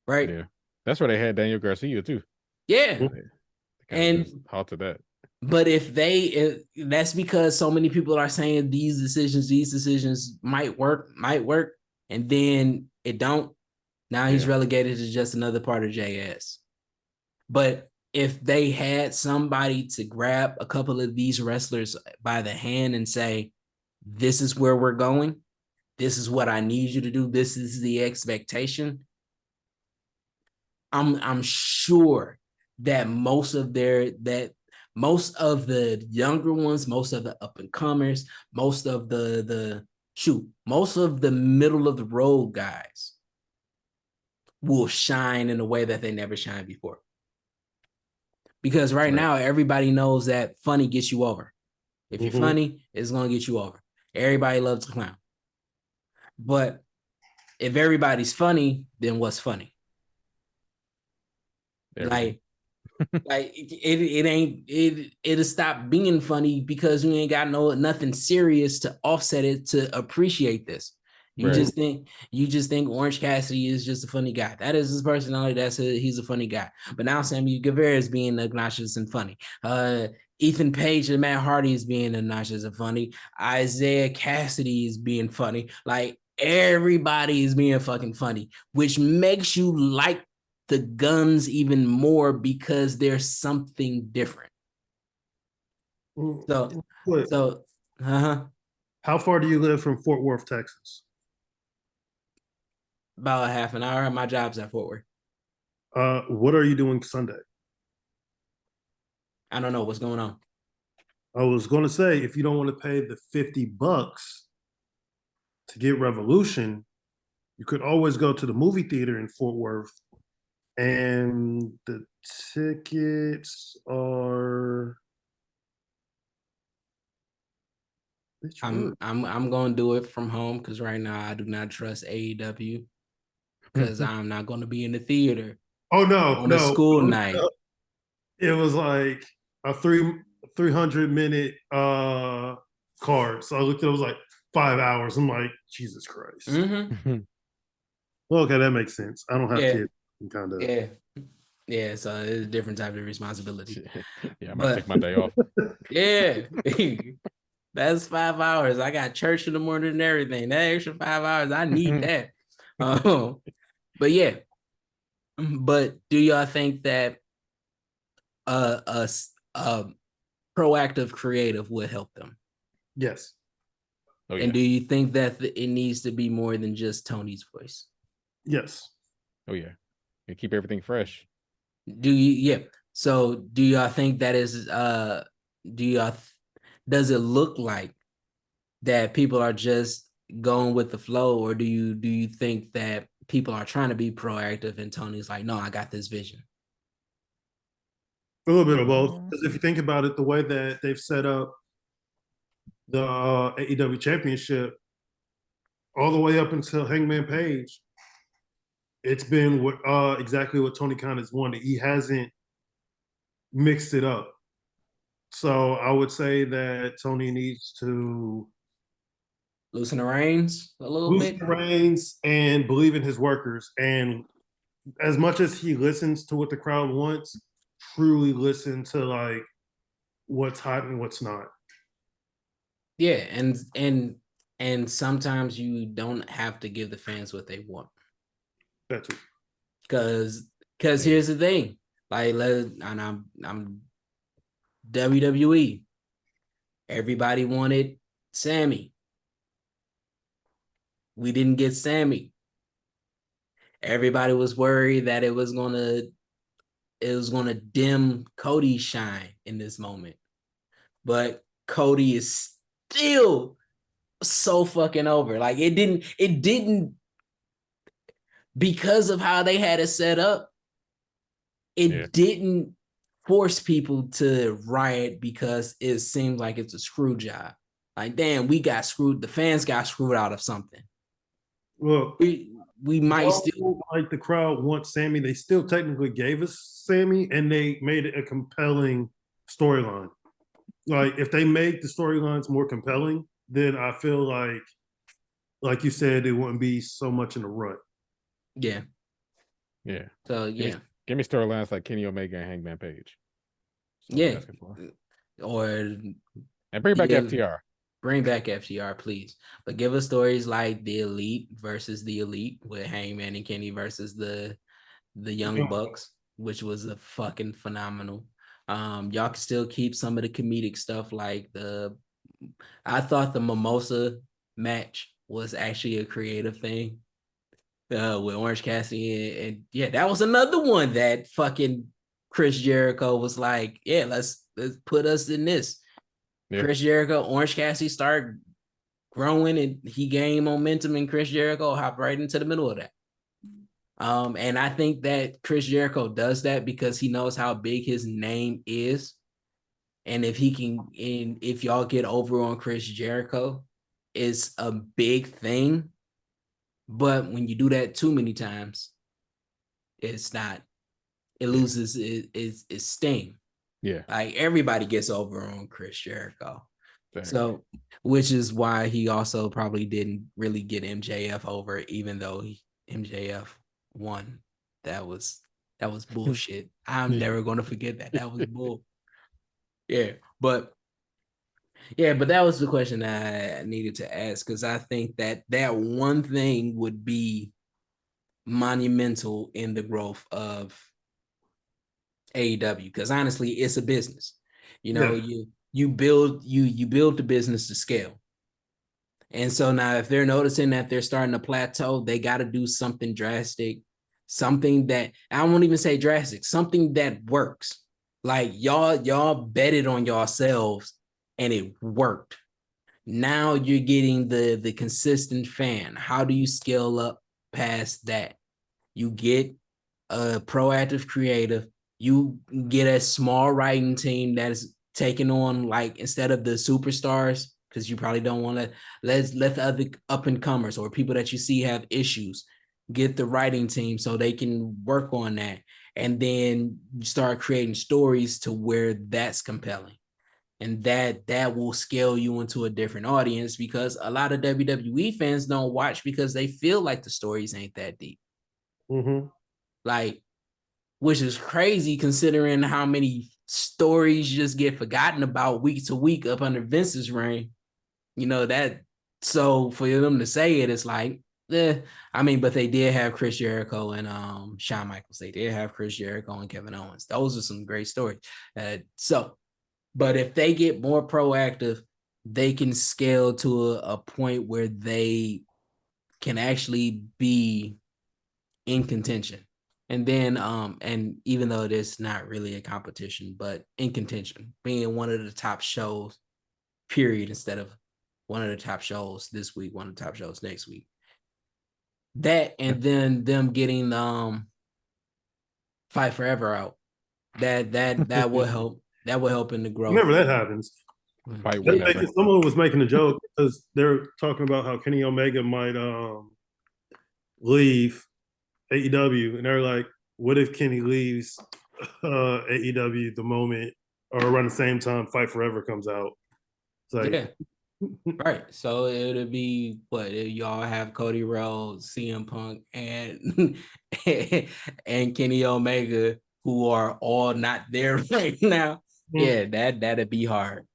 Right? Yeah. That's where they had Daniel Garcia too. Yeah. They kind of just halted that. But that's because so many people are saying these decisions might work, and then it don't. Now he's relegated to just another part of JS. But if they had somebody to grab a couple of these wrestlers by the hand and say, this is where we're going, this is what I need you to do, this is the expectation, I'm sure that most of the younger ones, most of the up and comers, most of the middle of the road guys will shine in a way that they never shined before. Because right now, everybody knows that funny gets you over. If you're funny, it's going to get you over. Everybody loves a clown. But if everybody's funny, then what's funny? Everything. It'll stop being funny because you ain't got nothing serious to offset it to appreciate this. You just think Orange Cassidy is just a funny guy. That is his personality. He's a funny guy. But now Sammy Guevara is being obnoxious and funny. Ethan Page and Matt Hardy is being obnoxious and funny. Isaiah Cassidy is being funny. Like everybody is being fucking funny, which makes you like the Guns even more because there's something different. So, How far do you live from Fort Worth, Texas? About a half an hour. My job's at Fort Worth. What are you doing Sunday? I don't know what's going on. I was going to say, if you don't want to pay the $50 to get Revolution, you could always go to the movie theater in Fort Worth, and the tickets are. I'm going to do it from home because right now I do not trust AEW because I'm not going to be in the theater. Oh no, on a school night. No. It was like a 300-minute card. So I looked at it, was like 5 hours. I'm like, Jesus Christ. Well, okay, that makes sense. I don't have kids. Kind of. Yeah. So it's a different type of responsibility. Yeah, I might take my day off. Yeah. That's 5 hours. I got church in the morning and everything. That extra 5 hours, I need that. But yeah. But do y'all think that a proactive creative would help them? Yes. Oh, yeah. And do you think that it needs to be more than just Tony's voice? Yes. Oh yeah. You keep everything fresh. So do y'all think that is does it look like that people are just going with the flow, or do you think that people are trying to be proactive and Tony's like, no, I got this vision? A little bit of both. Because if you think about it, the way that they've set up the AEW Championship all the way up until Hangman Page, it's been exactly what Tony Khan has wanted. He hasn't mixed it up. So I would say that Tony needs to loosen the reins a little bit. Loosen the reins and believe in his workers. And as much as he listens to what the crowd wants, truly listen to like what's hot and what's not. Yeah, and sometimes you don't have to give the fans what they want. That's it. Because here's the thing, like, I'm WWE. Everybody wanted Sammy. We didn't get Sammy. Everybody was worried that it was gonna dim Cody's shine in this moment. But Cody is still so fucking over. Like it didn't because of how they had it set up, it didn't force people to riot because it seems like it's a screw job. Like, damn, we got screwed. The fans got screwed out of something. Well, we might still like the crowd wants Sammy. They still technically gave us Sammy, and they made it a compelling storyline. Like if they make the storylines more compelling, then I feel like you said, it wouldn't be so much in a rut. Yeah. So yeah. Give me storylines like Kenny Omega and Hangman Page. Yeah. Or and bring back FTR. Bring back FTR, please. But give us stories like the Elite versus the Elite with Hangman and Kenny versus the Young Bucks, which was a fucking phenomenal. Y'all can still keep some of the comedic stuff like I thought the Mimosa match was actually a creative thing with Orange Cassidy and yeah, that was another one that fucking Chris Jericho was like, yeah, let's put us in this. Yeah. Chris Jericho, Orange Cassidy started growing and he gained momentum, and Chris Jericho hopped right into the middle of that. And I think that Chris Jericho does that because he knows how big his name is. And if he can, and if y'all get over on Chris Jericho, it's a big thing. But when you do that too many times, it's not, it loses its sting. Yeah. Like everybody gets over on Chris Jericho. Exactly. So, which is why he also probably didn't really get MJF over, even though MJF won. That was bullshit. I'm never going to forget that. That was bull. Yeah. But that was the question I needed to ask, because I think that one thing would be monumental in the growth of AEW, because honestly, it's a business. You know, you build the business to scale. And so now if they're noticing that they're starting to plateau, they got to do something drastic, something that, I won't even say drastic, something that works. Like y'all betted on yourselves and it worked. Now you're getting the consistent fan. How do you scale up past that? You get a proactive creative. You get a small writing team that is taking on, like, instead of the superstars, because you probably don't want to let the other up and comers or people that you see have issues get the writing team so they can work on that, and then start creating stories to where that's compelling, and that will scale you into a different audience, because a lot of WWE fans don't watch because they feel like the stories ain't that deep. Mm-hmm. Like, which is crazy considering how many stories just get forgotten about week to week up under Vince's reign. You know that. So for them to say it, it's like, I mean, but they did have Chris Jericho and Shawn Michaels. They did have Chris Jericho and Kevin Owens. Those are some great stories. But if they get more proactive, they can scale to a point where they can actually be in contention. And then, and even though it is not really a competition, but in contention, being one of the top shows, period, instead of one of the top shows this week, one of the top shows next week. That, and then them getting Fight Forever out. That will help. That will help in the growth. Whenever that happens. Someone was making a joke because they're talking about how Kenny Omega might leave AEW, and they're like, what if Kenny leaves AEW the moment or around the same time Fight Forever comes out? It's like, yeah. Right. So it'll be what y'all have: Cody Rhodes, CM Punk, and and Kenny Omega, who are all not there right now. Mm-hmm. Yeah, that'd be hard.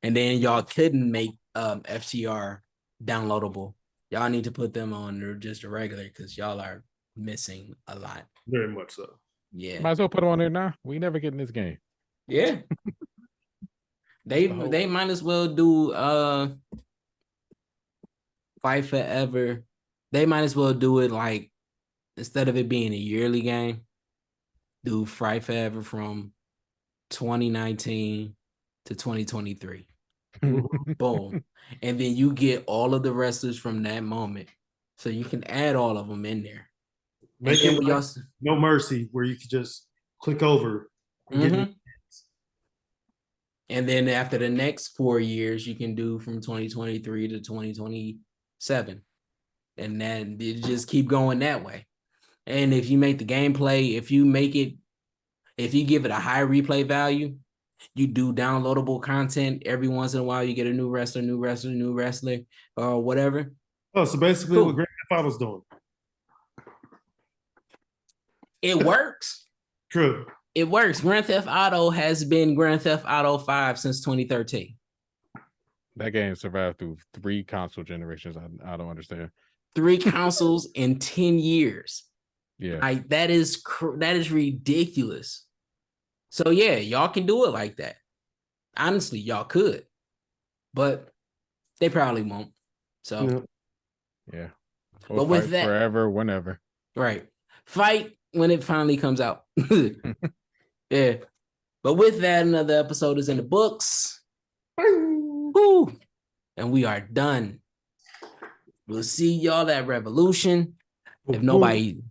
And then y'all couldn't make FTR downloadable. Y'all need to put them on just a regular, because y'all are missing a lot. Very much so. Yeah. Might as well put them on there now. We never get in this game. Yeah. They might as well do Fight Forever. They might as well do it like, instead of it being a yearly game, do Fight Forever from 2019 to 2023. Boom. And then you get all of the wrestlers from that moment. So you can add all of them in there. Make it like No Mercy, where you could just click over and get in. And then after the next 4 years, you can do from 2023 to 2027. And then it just keep going that way. And if you make the gameplay, if you give it a high replay value, you do downloadable content every once in a while, you get a new wrestler, or whatever. Oh, so basically what Grand Theft Auto's doing. It works. True. It works. Grand Theft Auto has been Grand Theft Auto 5 since 2013. That game survived through 3 console generations. I don't understand. 3 consoles in 10 years. Yeah. Like that is ridiculous. So yeah, y'all can do it like that. Honestly, y'all could. But they probably won't. So yeah. But with that, forever, whenever. Right. Fight when it finally comes out. Yeah. But with that, another episode is in the books. Woo. And we are done. We'll see y'all at Revolution. If nobody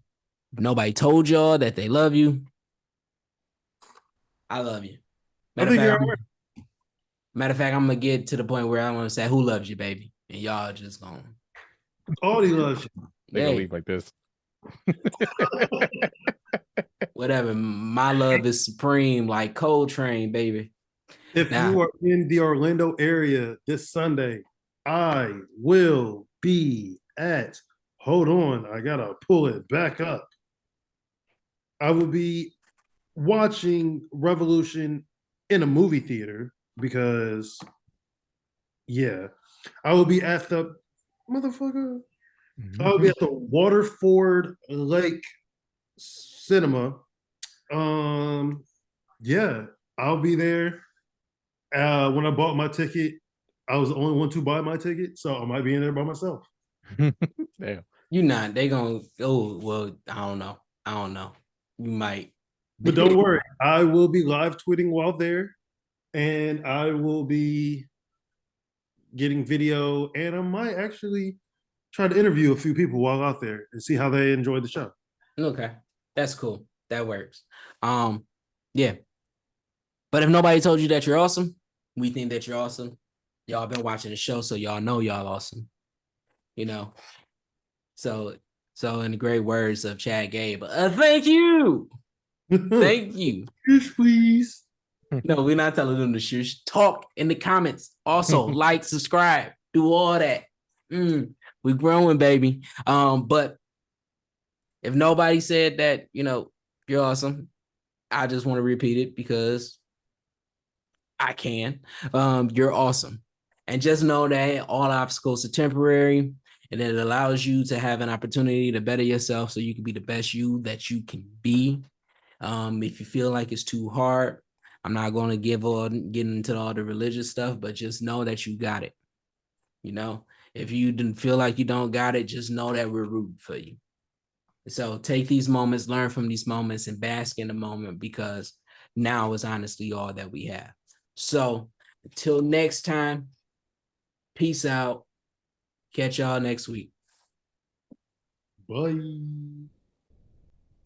told y'all that they love you, I love you. Matter of fact, I'm gonna get to the point where I want to say, "Who loves you, baby?" And y'all just going. Audi loves you. They gonna leave like this. Whatever. My love is supreme, like Coltrane, baby. If you are in the Orlando area this Sunday, I will be at. Hold on, I gotta pull it back up. I will be watching Revolution in a movie theater because, yeah, I will be at the motherfucker. I'll be at the Waterford Lake Cinema. Yeah, I'll be there. When I bought my ticket, I was the only one to buy my ticket, so I might be in there by myself. Damn. You not. They gonna. Oh well. I don't know. You might. But don't worry, I will be live tweeting while there, and I will be getting video, and I might actually try to interview a few people while out there and see how they enjoyed the show. Okay, that's cool. That works. Yeah. But if nobody told you that you're awesome, we think that you're awesome. Y'all been watching the show, so y'all know y'all awesome. You know. So in the great words of Chad Gabe, thank you. Thank you. Yes, please. No, we're not telling them to shush. Talk in the comments. Also, like, subscribe, do all that. We're growing, baby. But if nobody said that, you're awesome, I just want to repeat it because I can. You're awesome. And just know that all obstacles are temporary, and it allows you to have an opportunity to better yourself so you can be the best you that you can be. If you feel like it's too hard, I'm not going to get into all the religious stuff, but just know that you got it. If you didn't feel like you don't got it, just know that we're rooting for you. So take these moments, learn from these moments, and bask in the moment, because now is honestly all that we have. So until next time, peace out. Catch y'all next week. Bye.